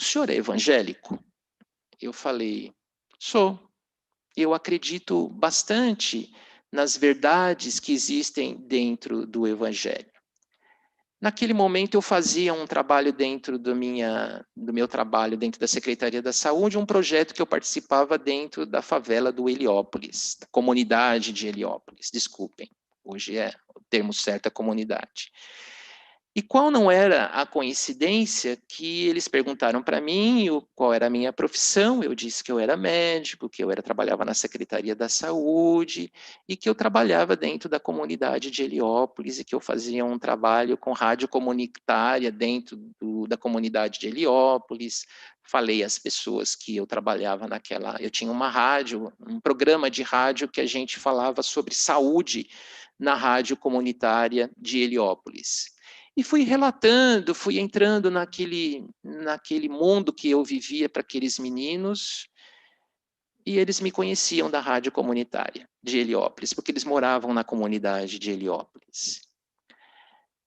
o senhor é evangélico? Eu falei, sou. Eu acredito bastante nas verdades que existem dentro do evangelho. Naquele momento eu fazia um trabalho dentro do meu trabalho dentro da Secretaria da Saúde, um projeto que eu participava dentro da favela do Heliópolis, da comunidade de Heliópolis, desculpem, hoje é o termo certo, a comunidade. E qual não era a coincidência que eles perguntaram para mim qual era a minha profissão, eu disse que eu era médico, que eu trabalhava na Secretaria da Saúde e que eu trabalhava dentro da comunidade de Heliópolis e que eu fazia um trabalho com rádio comunitária dentro da comunidade de Heliópolis. Falei às pessoas que eu trabalhava eu tinha uma rádio, um programa de rádio que a gente falava sobre saúde na rádio comunitária de Heliópolis. E fui relatando, fui entrando naquele mundo que eu vivia para aqueles meninos, e eles me conheciam da rádio comunitária de Heliópolis, porque eles moravam na comunidade de Heliópolis.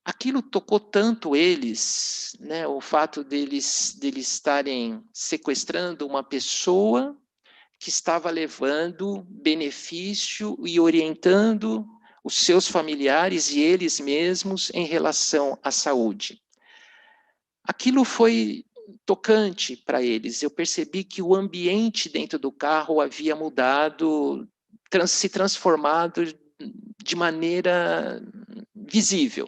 Aquilo tocou tanto eles, né, o fato deles estarem sequestrando uma pessoa que estava levando benefício e orientando os seus familiares e eles mesmos em relação à saúde. Aquilo foi tocante para eles. Eu percebi que o ambiente dentro do carro havia mudado, se transformado de maneira visível.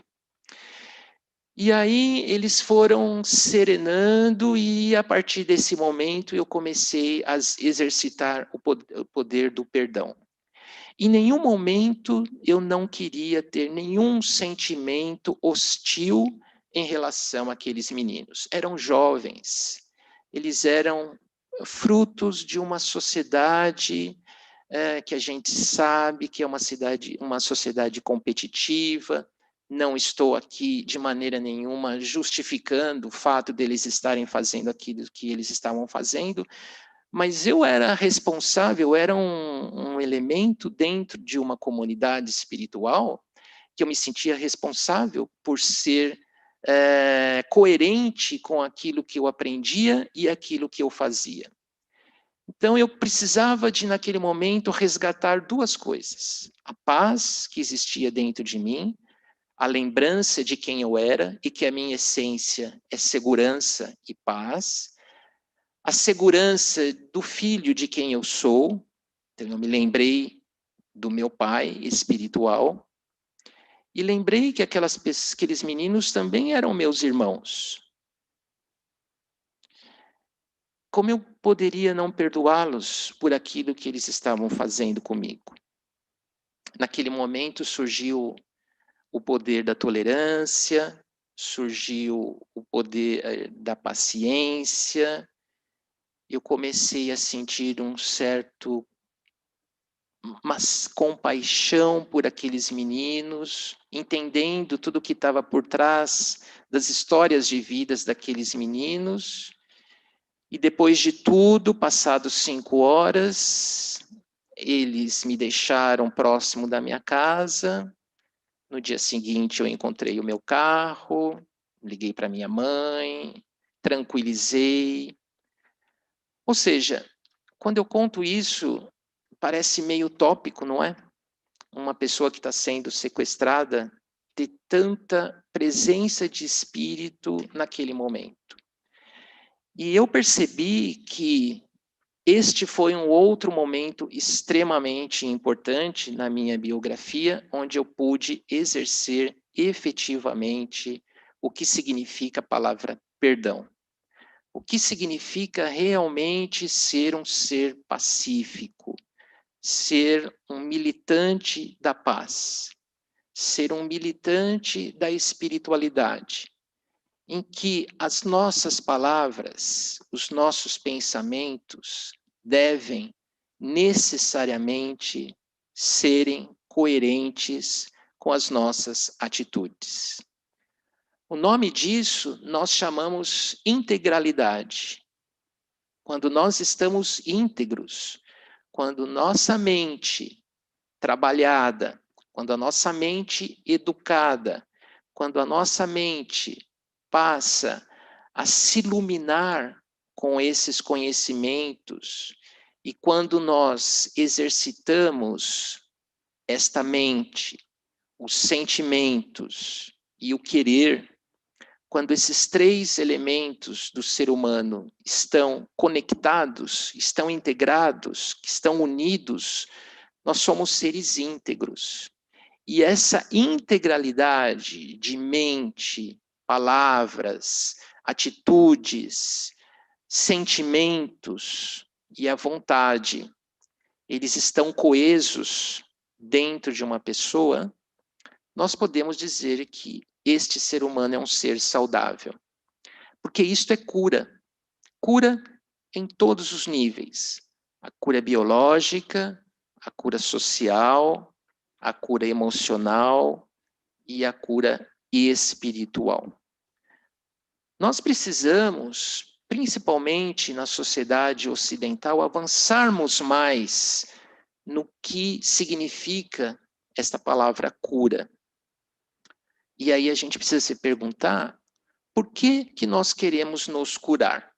E aí eles foram serenando e a partir desse momento eu comecei a exercitar o poder do perdão. Em nenhum momento eu não queria ter nenhum sentimento hostil em relação àqueles meninos. Eram jovens, eles eram frutos de uma sociedade que a gente sabe que é uma sociedade competitiva. Não estou aqui de maneira nenhuma justificando o fato deles estarem fazendo aquilo que eles estavam fazendo, mas eu era responsável, era um elemento dentro de uma comunidade espiritual que eu me sentia responsável por ser coerente com aquilo que eu aprendia e aquilo que eu fazia. Então eu precisava de, naquele momento, resgatar duas coisas: a paz que existia dentro de mim, a lembrança de quem eu era e que a minha essência é segurança e paz, a segurança do filho de quem eu sou. Então eu me lembrei do meu pai espiritual e lembrei que aqueles meninos também eram meus irmãos. Como eu poderia não perdoá-los por aquilo que eles estavam fazendo comigo? Naquele momento surgiu o poder da tolerância, surgiu o poder da paciência. Eu comecei a sentir uma compaixão por aqueles meninos, entendendo tudo o que estava por trás das histórias de vidas daqueles meninos. E depois de tudo, passados 5 horas, eles me deixaram próximo da minha casa. No dia seguinte, eu encontrei o meu carro, liguei para minha mãe, tranquilizei. Ou seja, quando eu conto isso, parece meio utópico, não é? Uma pessoa que está sendo sequestrada ter tanta presença de espírito naquele momento. E eu percebi que este foi um outro momento extremamente importante na minha biografia, onde eu pude exercer efetivamente o que significa a palavra perdão. O que significa realmente ser um ser pacífico, ser um militante da paz, ser um militante da espiritualidade, em que as nossas palavras, os nossos pensamentos devem necessariamente serem coerentes com as nossas atitudes. O nome disso nós chamamos integralidade. Quando nós estamos íntegros, quando nossa mente trabalhada, quando a nossa mente educada, quando a nossa mente passa a se iluminar com esses conhecimentos e quando nós exercitamos esta mente, os sentimentos e o querer, quando esses 3 elementos do ser humano estão conectados, estão integrados, estão unidos, nós somos seres íntegros. E essa integralidade de mente, palavras, atitudes, sentimentos e a vontade, eles estão coesos dentro de uma pessoa, nós podemos dizer que este ser humano é um ser saudável. Porque isto é cura. Cura em todos os níveis. A cura biológica, a cura social, a cura emocional e a cura espiritual. Nós precisamos, principalmente na sociedade ocidental, avançarmos mais no que significa esta palavra cura. E aí a gente precisa se perguntar, por que que nós queremos nos curar?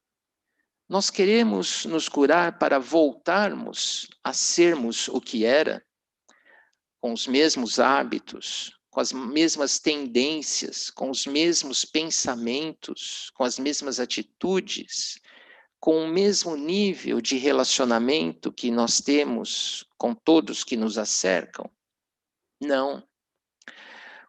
Nós queremos nos curar para voltarmos a sermos o que era, com os mesmos hábitos, com as mesmas tendências, com os mesmos pensamentos, com as mesmas atitudes, com o mesmo nível de relacionamento que nós temos com todos que nos cercam? Não.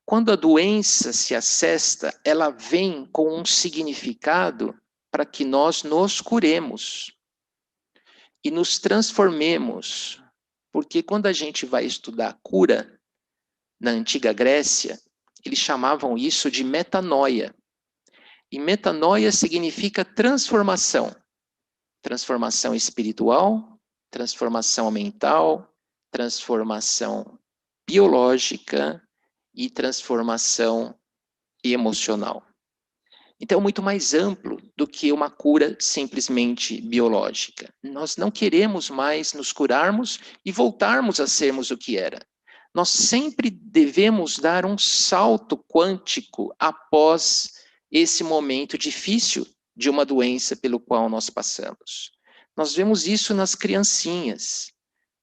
Quando a doença se acesta, ela vem com um significado para que nós nos curemos e nos transformemos. Porque quando a gente vai estudar cura, na antiga Grécia, eles chamavam isso de metanoia. E metanoia significa transformação. Transformação espiritual, transformação mental, transformação biológica e transformação emocional. Então, é muito mais amplo do que uma cura simplesmente biológica. Nós não queremos mais nos curarmos e voltarmos a sermos o que era. Nós sempre devemos dar um salto quântico após esse momento difícil de uma doença pelo qual nós passamos. Nós vemos isso nas criancinhas,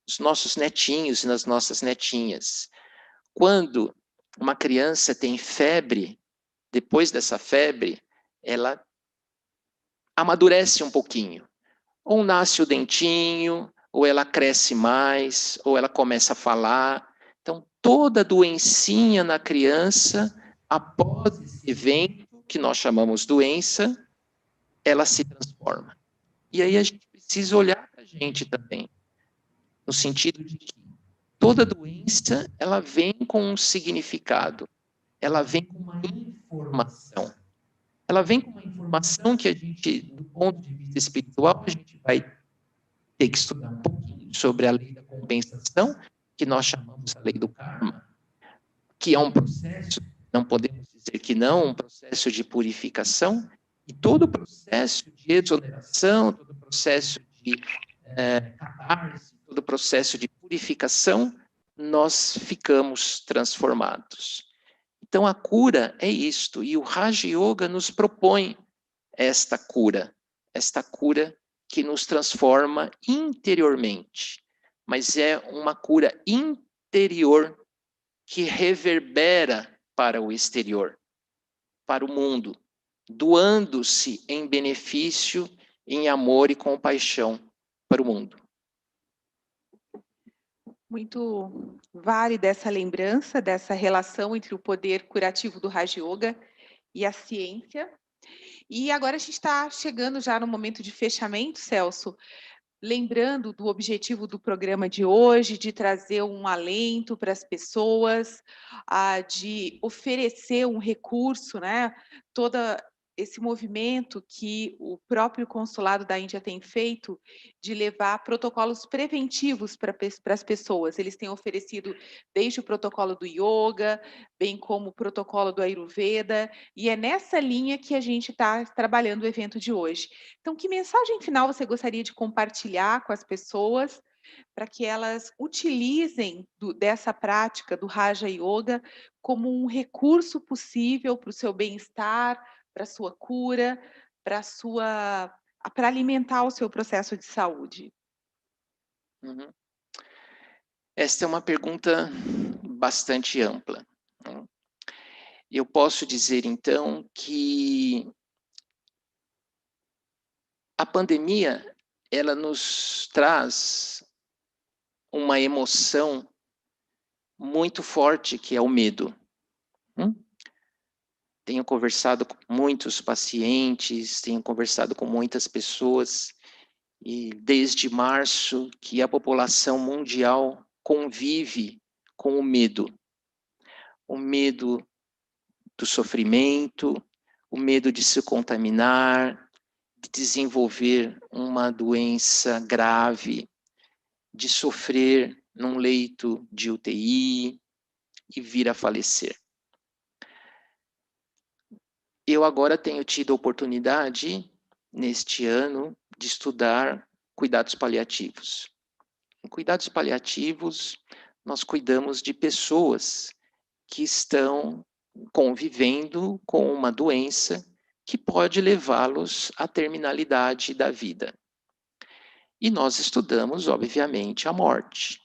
nos nossos netinhos e nas nossas netinhas. Quando uma criança tem febre, depois dessa febre, ela amadurece um pouquinho. Ou nasce o dentinho, ou ela cresce mais, ou ela começa a falar. Então, toda doencinha na criança, após esse evento, que nós chamamos doença, ela se transforma. E aí a gente precisa olhar para a gente também, no sentido de que toda doença, ela vem com um significado, ela vem com uma informação. Ela vem com uma informação que a gente, do ponto de vista espiritual, a gente vai ter que estudar um pouquinho sobre a lei da compensação, que nós chamamos a lei do karma, que é um processo, não podemos dizer que não, um processo de purificação, e todo o processo de exoneração, todo o processo de catarse, todo o processo de purificação, nós ficamos transformados. Então, a cura é isto, e o Raja Yoga nos propõe esta cura que nos transforma interiormente, mas é uma cura interior que reverbera para o exterior, para o mundo, doando-se em benefício, em amor e compaixão para o mundo. Muito válida essa lembrança dessa relação entre o poder curativo do Raja Yoga e a ciência. E agora a gente está chegando já no momento de fechamento, Celso, lembrando do objetivo do programa de hoje, de trazer um alento para as pessoas, de oferecer um recurso, né? Todo esse movimento que o próprio consulado da Índia tem feito de levar protocolos preventivos para as pessoas. Eles têm oferecido desde o protocolo do yoga, bem como o protocolo do Ayurveda, e é nessa linha que a gente está trabalhando o evento de hoje. Então, que mensagem final você gostaria de compartilhar com as pessoas para que elas utilizem dessa prática do Raja Yoga como um recurso possível para o seu bem-estar, para a sua cura, para alimentar o seu processo de saúde? Uhum. Esta é uma pergunta bastante ampla. Eu posso dizer, então, que a pandemia, ela nos traz uma emoção muito forte, que é o medo. Tenho conversado com muitos pacientes, tenho conversado com muitas pessoas, e desde março que a população mundial convive com o medo do sofrimento, o medo de se contaminar, de desenvolver uma doença grave, de sofrer num leito de UTI e vir a falecer. Eu agora tenho tido a oportunidade, neste ano, de estudar cuidados paliativos. Em cuidados paliativos, nós cuidamos de pessoas que estão convivendo com uma doença que pode levá-los à terminalidade da vida. E nós estudamos, obviamente, a morte.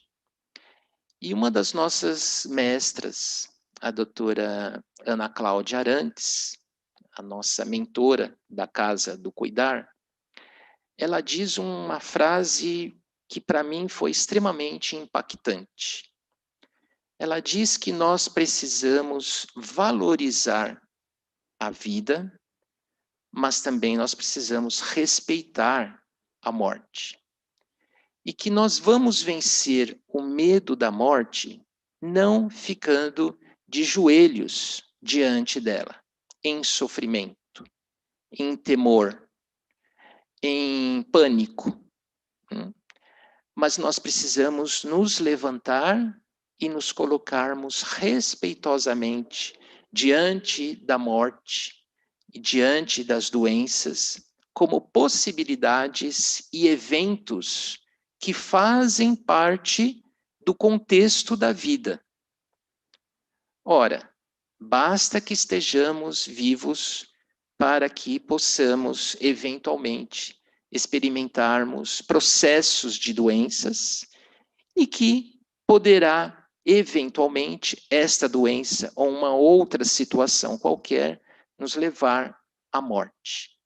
E uma das nossas mestras, a doutora Ana Cláudia Arantes, a nossa mentora da Casa do Cuidar, ela diz uma frase que para mim foi extremamente impactante. Ela diz que nós precisamos valorizar a vida, mas também nós precisamos respeitar a morte. E que nós vamos vencer o medo da morte não ficando de joelhos diante dela, em sofrimento, em temor, em pânico. Mas nós precisamos nos levantar e nos colocarmos respeitosamente diante da morte e diante das doenças como possibilidades e eventos que fazem parte do contexto da vida. Ora, basta que estejamos vivos para que possamos, eventualmente, experimentarmos processos de doenças e que poderá, eventualmente, esta doença ou uma outra situação qualquer nos levar à morte.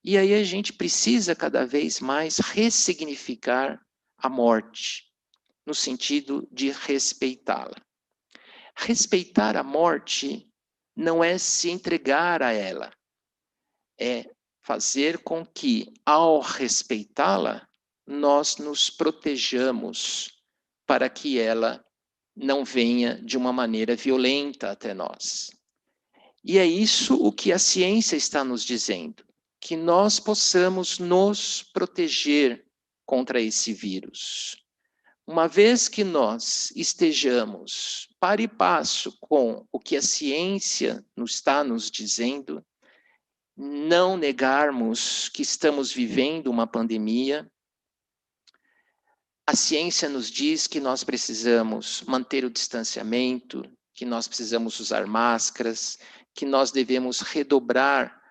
E aí a gente precisa cada vez mais ressignificar a morte, no sentido de respeitá-la. Respeitar a morte não é se entregar a ela, é fazer com que, ao respeitá-la, nós nos protejamos para que ela não venha de uma maneira violenta até nós. E é isso o que a ciência está nos dizendo, que nós possamos nos proteger contra esse vírus. Uma vez que nós estejamos par e passo com o que a ciência está nos dizendo, não negarmos que estamos vivendo uma pandemia. A ciência nos diz que nós precisamos manter o distanciamento, que nós precisamos usar máscaras, que nós devemos redobrar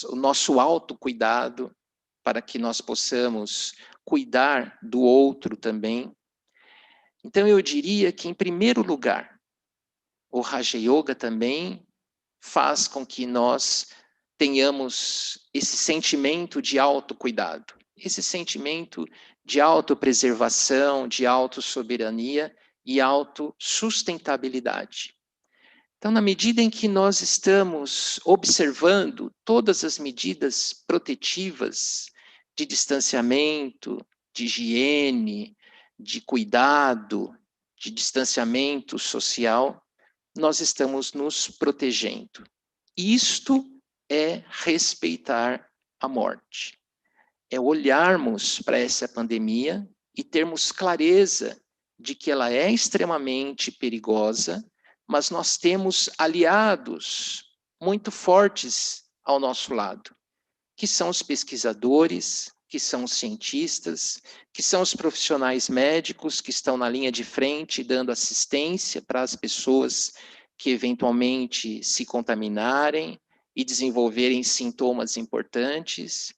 o nosso autocuidado para que nós possamos cuidar do outro também. Então, eu diria que, em primeiro lugar, o Raja Yoga também faz com que nós tenhamos esse sentimento de autocuidado, esse sentimento de autopreservação, de autossoberania e autossustentabilidade. Então, na medida em que nós estamos observando todas as medidas protetivas de distanciamento, de higiene, de cuidado, de distanciamento social, nós estamos nos protegendo. Isto é respeitar a morte. É olharmos para essa pandemia e termos clareza de que ela é extremamente perigosa, mas nós temos aliados muito fortes ao nosso lado, que são os pesquisadores, que são os cientistas, que são os profissionais médicos que estão na linha de frente dando assistência para as pessoas que eventualmente se contaminarem e desenvolverem sintomas importantes.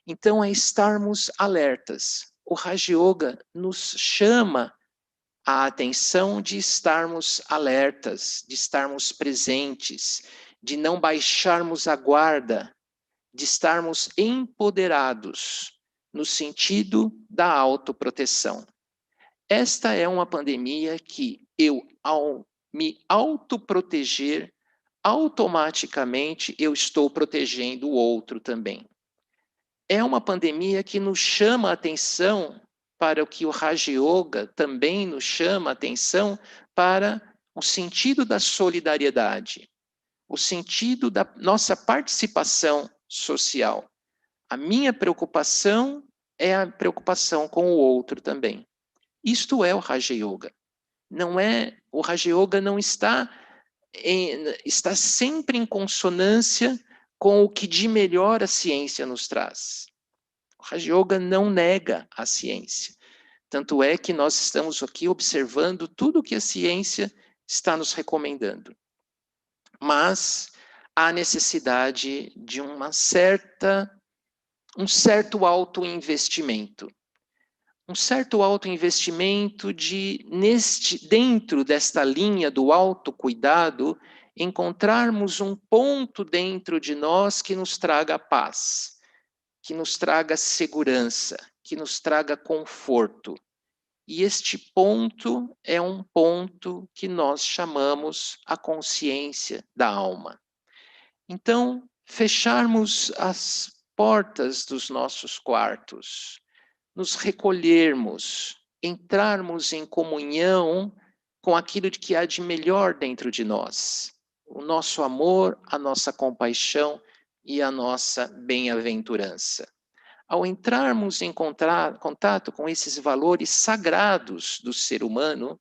Então, é estarmos alertas. O Raja Yoga nos chama a atenção de estarmos alertas, de estarmos presentes, de não baixarmos a guarda, de estarmos empoderados no sentido da autoproteção. Esta é uma pandemia que eu, ao me autoproteger, automaticamente eu estou protegendo o outro também. É uma pandemia que nos chama a atenção para o que o Raja Yoga também nos chama a atenção para o sentido da solidariedade, o sentido da nossa participação social. A minha preocupação é a preocupação com o outro também. Isto é o Raja Yoga. O Raja Yoga não está sempre em consonância com o que de melhor a ciência nos traz. O Raja Yoga não nega a ciência. Tanto é que nós estamos aqui observando tudo o que a ciência está nos recomendando. mas há necessidade de um certo autoinvestimento. Um certo autoinvestimento dentro desta linha do autocuidado, encontrarmos um ponto dentro de nós que nos traga paz, que nos traga segurança, que nos traga conforto. E este ponto é um ponto que nós chamamos a consciência da alma. Então, fecharmos as portas dos nossos quartos, nos recolhermos, entrarmos em comunhão com aquilo que há de melhor dentro de nós. O nosso amor, a nossa compaixão e a nossa bem-aventurança. Ao entrarmos em contato com esses valores sagrados do ser humano,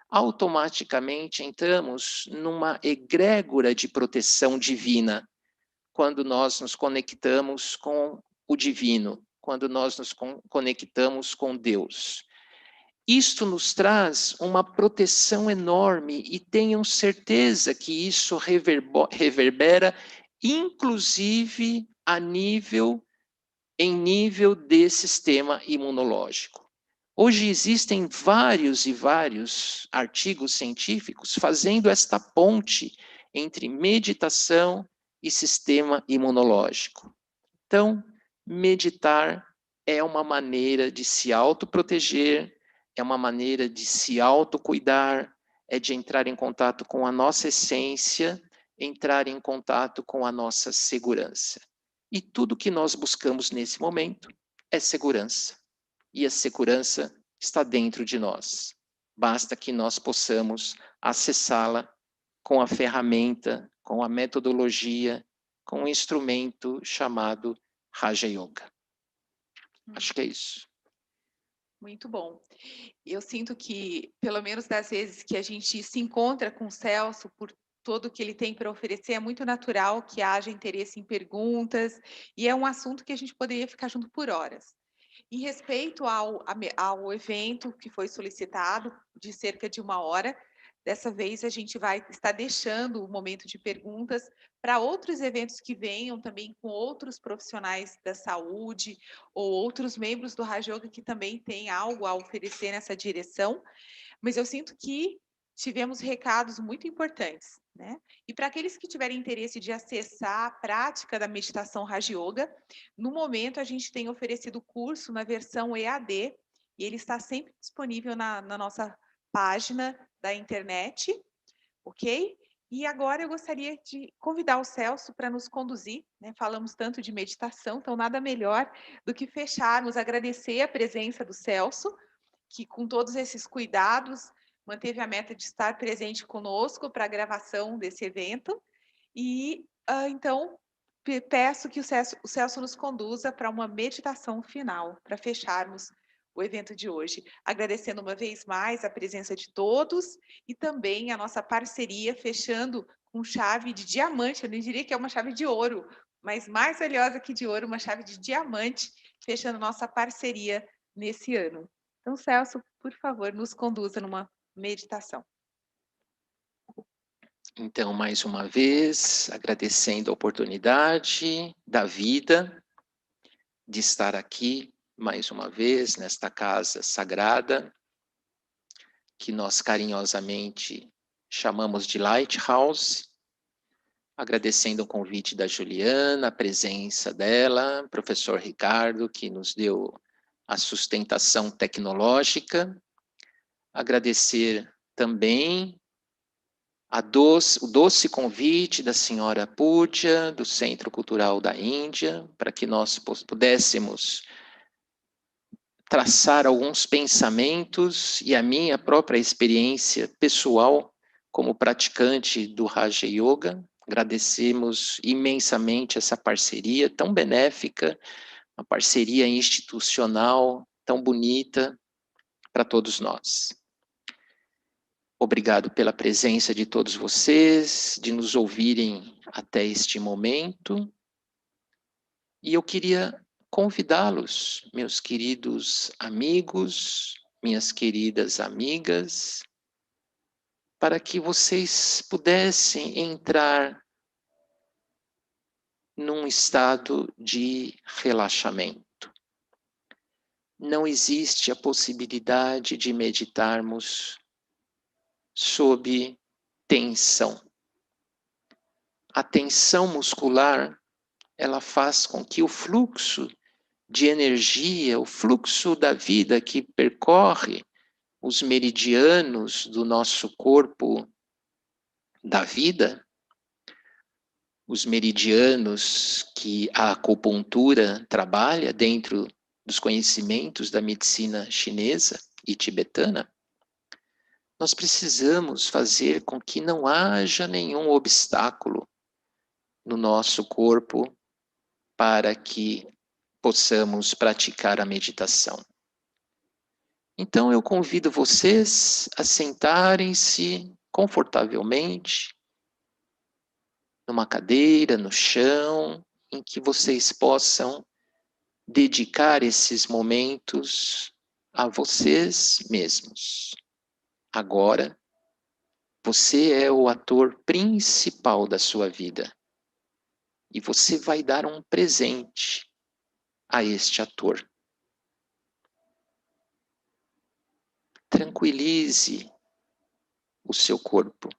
automaticamente entramos numa egrégora de proteção divina, quando nós nos conectamos com o divino, quando nós nos conectamos com Deus. Isto nos traz uma proteção enorme e tenham certeza que isso reverbera, inclusive em nível de sistema imunológico. Hoje existem vários e vários artigos científicos fazendo esta ponte entre meditação e sistema imunológico. Então, meditar é uma maneira de se autoproteger, é uma maneira de se autocuidar, é de entrar em contato com a nossa essência, entrar em contato com a nossa segurança. E tudo que nós buscamos nesse momento é segurança. E a segurança está dentro de nós. Basta que nós possamos acessá-la com a ferramenta, com a metodologia, com um instrumento chamado Raja Yoga. Acho que é isso. Muito bom. Eu sinto que, pelo menos das vezes que a gente se encontra com o Celso, por todo que ele tem para oferecer, é muito natural que haja interesse em perguntas, e é um assunto que a gente poderia ficar junto por horas. Em respeito ao evento que foi solicitado, de cerca de 1 hora, dessa vez a gente vai estar deixando o momento de perguntas para outros eventos que venham também com outros profissionais da saúde ou outros membros do Raja Yoga que também têm algo a oferecer nessa direção. Mas eu sinto que tivemos recados muito importantes, né? E para aqueles que tiverem interesse de acessar a prática da meditação Raja Yoga, no momento a gente tem oferecido o curso na versão EAD, e ele está sempre disponível na nossa página da internet, ok? E agora eu gostaria de convidar o Celso para nos conduzir, né? Falamos tanto de meditação, então nada melhor do que fecharmos, agradecer a presença do Celso, que com todos esses cuidados manteve a meta de estar presente conosco para a gravação desse evento. E então peço que o Celso nos conduza para uma meditação final, para fecharmos o evento de hoje. Agradecendo uma vez mais a presença de todos e também a nossa parceria, fechando com chave de diamante, eu nem diria que é uma chave de ouro, mas mais valiosa que de ouro, uma chave de diamante, fechando nossa parceria nesse ano. Então, Celso, por favor, nos conduza numa meditação. Então, mais uma vez, agradecendo a oportunidade da vida de estar aqui mais uma vez nesta casa sagrada, que nós carinhosamente chamamos de Lighthouse, agradecendo o convite da Juliana, a presença dela, professor Ricardo, que nos deu a sustentação tecnológica, agradecer também o doce convite da senhora Púdia, do Centro Cultural da Índia, para que nós pudéssemos traçar alguns pensamentos e a minha própria experiência pessoal como praticante do Raja Yoga. Agradecemos imensamente essa parceria tão benéfica, uma parceria institucional tão bonita para todos nós. Obrigado pela presença de todos vocês, de nos ouvirem até este momento. E eu queria convidá-los, meus queridos amigos, minhas queridas amigas, para que vocês pudessem entrar num estado de relaxamento. Não existe a possibilidade de meditarmos sob tensão. A tensão muscular, ela faz com que o fluxo de energia, o fluxo da vida que percorre os meridianos do nosso corpo da vida, os meridianos que a acupuntura trabalha dentro dos conhecimentos da medicina chinesa e tibetana, nós precisamos fazer com que não haja nenhum obstáculo no nosso corpo para que possamos praticar a meditação. Então eu convido vocês a sentarem-se confortavelmente numa cadeira, no chão, em que vocês possam dedicar esses momentos a vocês mesmos. Agora, você é o ator principal da sua vida. E você vai dar um presente a este ator. Tranquilize o seu corpo.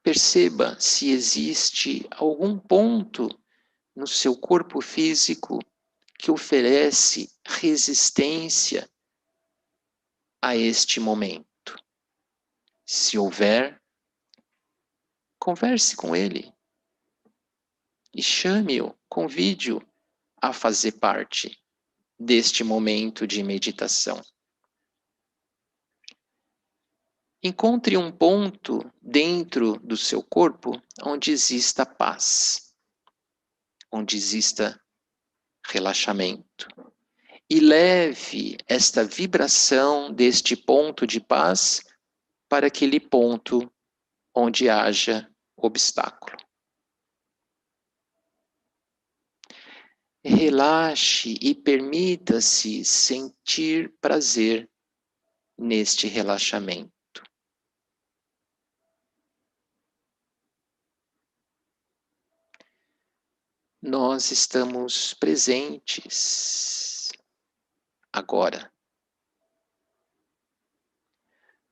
Perceba se existe algum ponto no seu corpo físico que oferece resistência a este momento. Se houver, converse com ele e chame-o, convide-o a fazer parte deste momento de meditação. Encontre um ponto dentro do seu corpo onde exista paz, onde exista relaxamento. E leve esta vibração deste ponto de paz para aquele ponto onde haja obstáculo. Relaxe e permita-se sentir prazer neste relaxamento. Nós estamos presentes agora.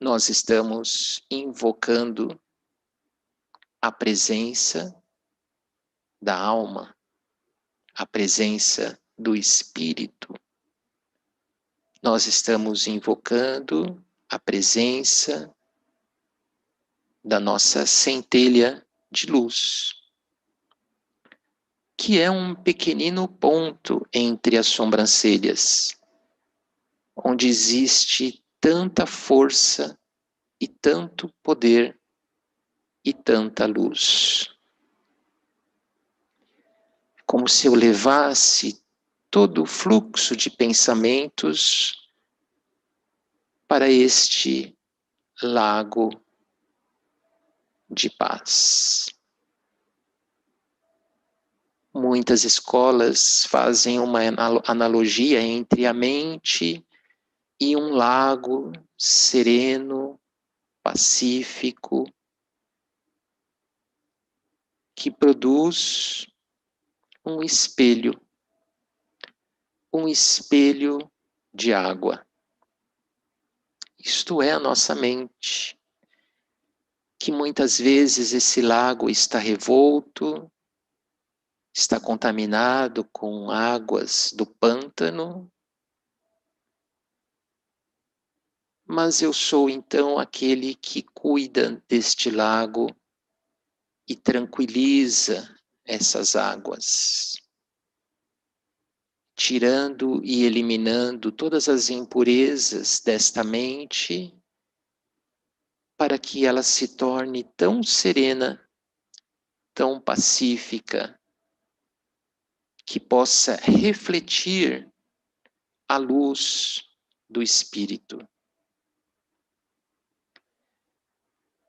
Nós estamos invocando a presença da alma, a presença do espírito. Nós estamos invocando a presença da nossa centelha de luz, que é um pequenino ponto entre as sobrancelhas, onde existe tanta força e tanto poder e tanta luz. Como se eu levasse todo o fluxo de pensamentos para este lago de paz. Muitas escolas fazem uma analogia entre a mente e um lago sereno, pacífico, que produz um espelho de água. Isto é a nossa mente, que muitas vezes esse lago está revolto, está contaminado com águas do pântano, mas eu sou então aquele que cuida deste lago e tranquiliza essas águas, tirando e eliminando todas as impurezas desta mente, para que ela se torne tão serena, tão pacífica, que possa refletir a luz do Espírito.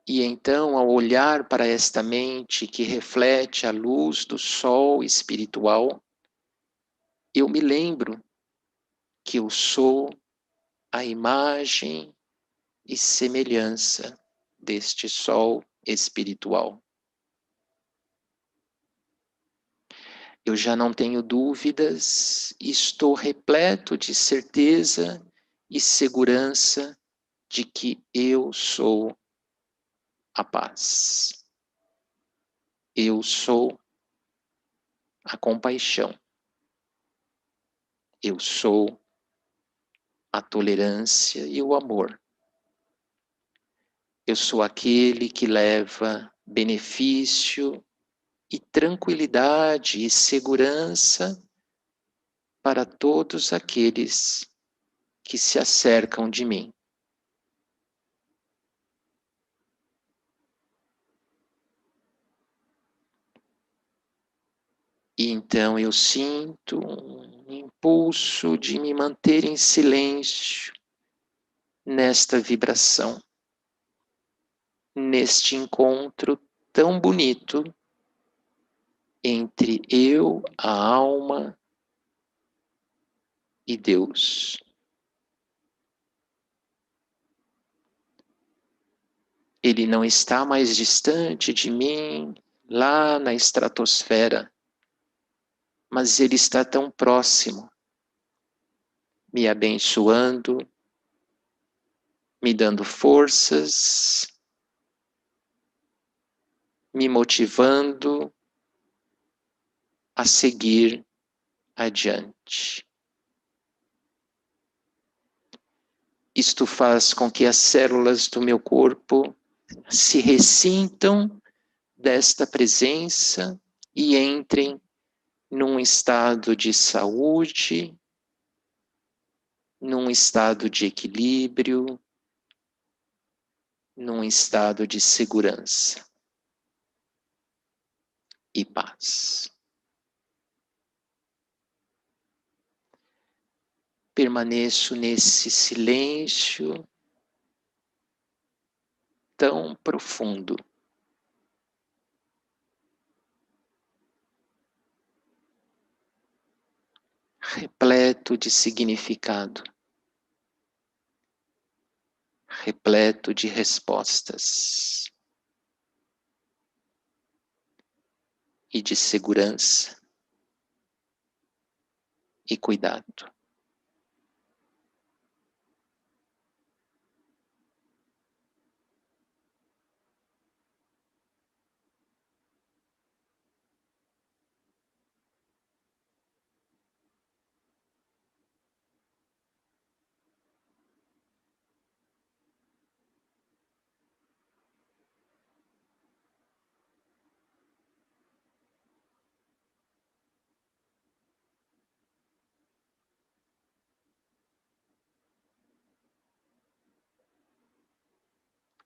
E então, ao olhar para esta mente que reflete a luz do sol espiritual, eu me lembro que eu sou a imagem e semelhança deste sol espiritual. Eu já não tenho dúvidas, estou repleto de certeza e segurança de que eu sou a paz. Eu sou a compaixão. Eu sou a tolerância e o amor. Eu sou aquele que leva benefício e tranquilidade e segurança para todos aqueles que se acercam de mim. E então eu sinto um impulso de me manter em silêncio nesta vibração, neste encontro tão bonito entre eu, a alma e Deus. Ele não está mais distante de mim, lá na estratosfera, mas ele está tão próximo, me abençoando, me dando forças, me motivando a seguir adiante. Isto faz com que as células do meu corpo se ressintam desta presença e entrem num estado de saúde, num estado de equilíbrio, num estado de segurança e paz. Permaneço nesse silêncio tão profundo. Repleto de significado, repleto de respostas e de segurança e cuidado.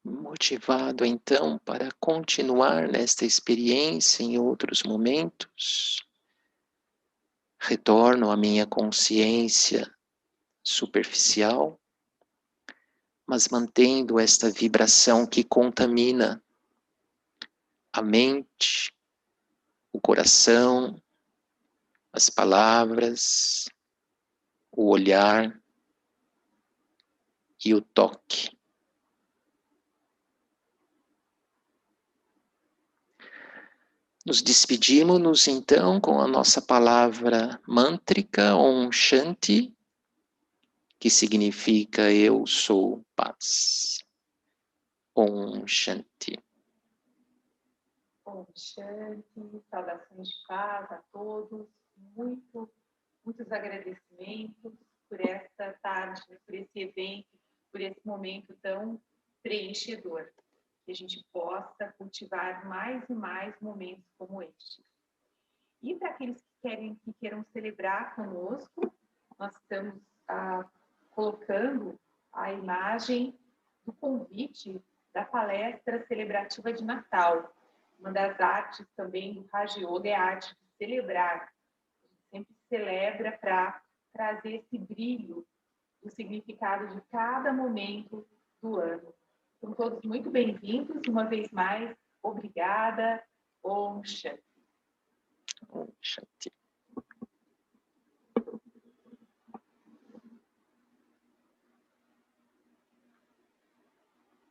Motivado então para continuar nesta experiência em outros momentos, retorno à minha consciência superficial, mas mantendo esta vibração que contamina a mente, o coração, as palavras, o olhar e o toque. Nos despedimos então com a nossa palavra mântrica Om Shanti, que significa eu sou paz. Om Shanti. Om Shanti, saudações de paz a todos, muitos agradecimentos por esta tarde, por esse evento, por esse momento tão preenchedor. Que a gente possa cultivar mais e mais momentos como este. E para aqueles que queiram celebrar conosco, nós estamos colocando a imagem do convite da palestra celebrativa de Natal. Uma das artes também do Raja Yoga é a arte de celebrar. A gente sempre celebra para trazer esse brilho do significado de cada momento do ano. São todos muito bem-vindos. Uma vez mais, obrigada. Om Shanti. Om Shanti.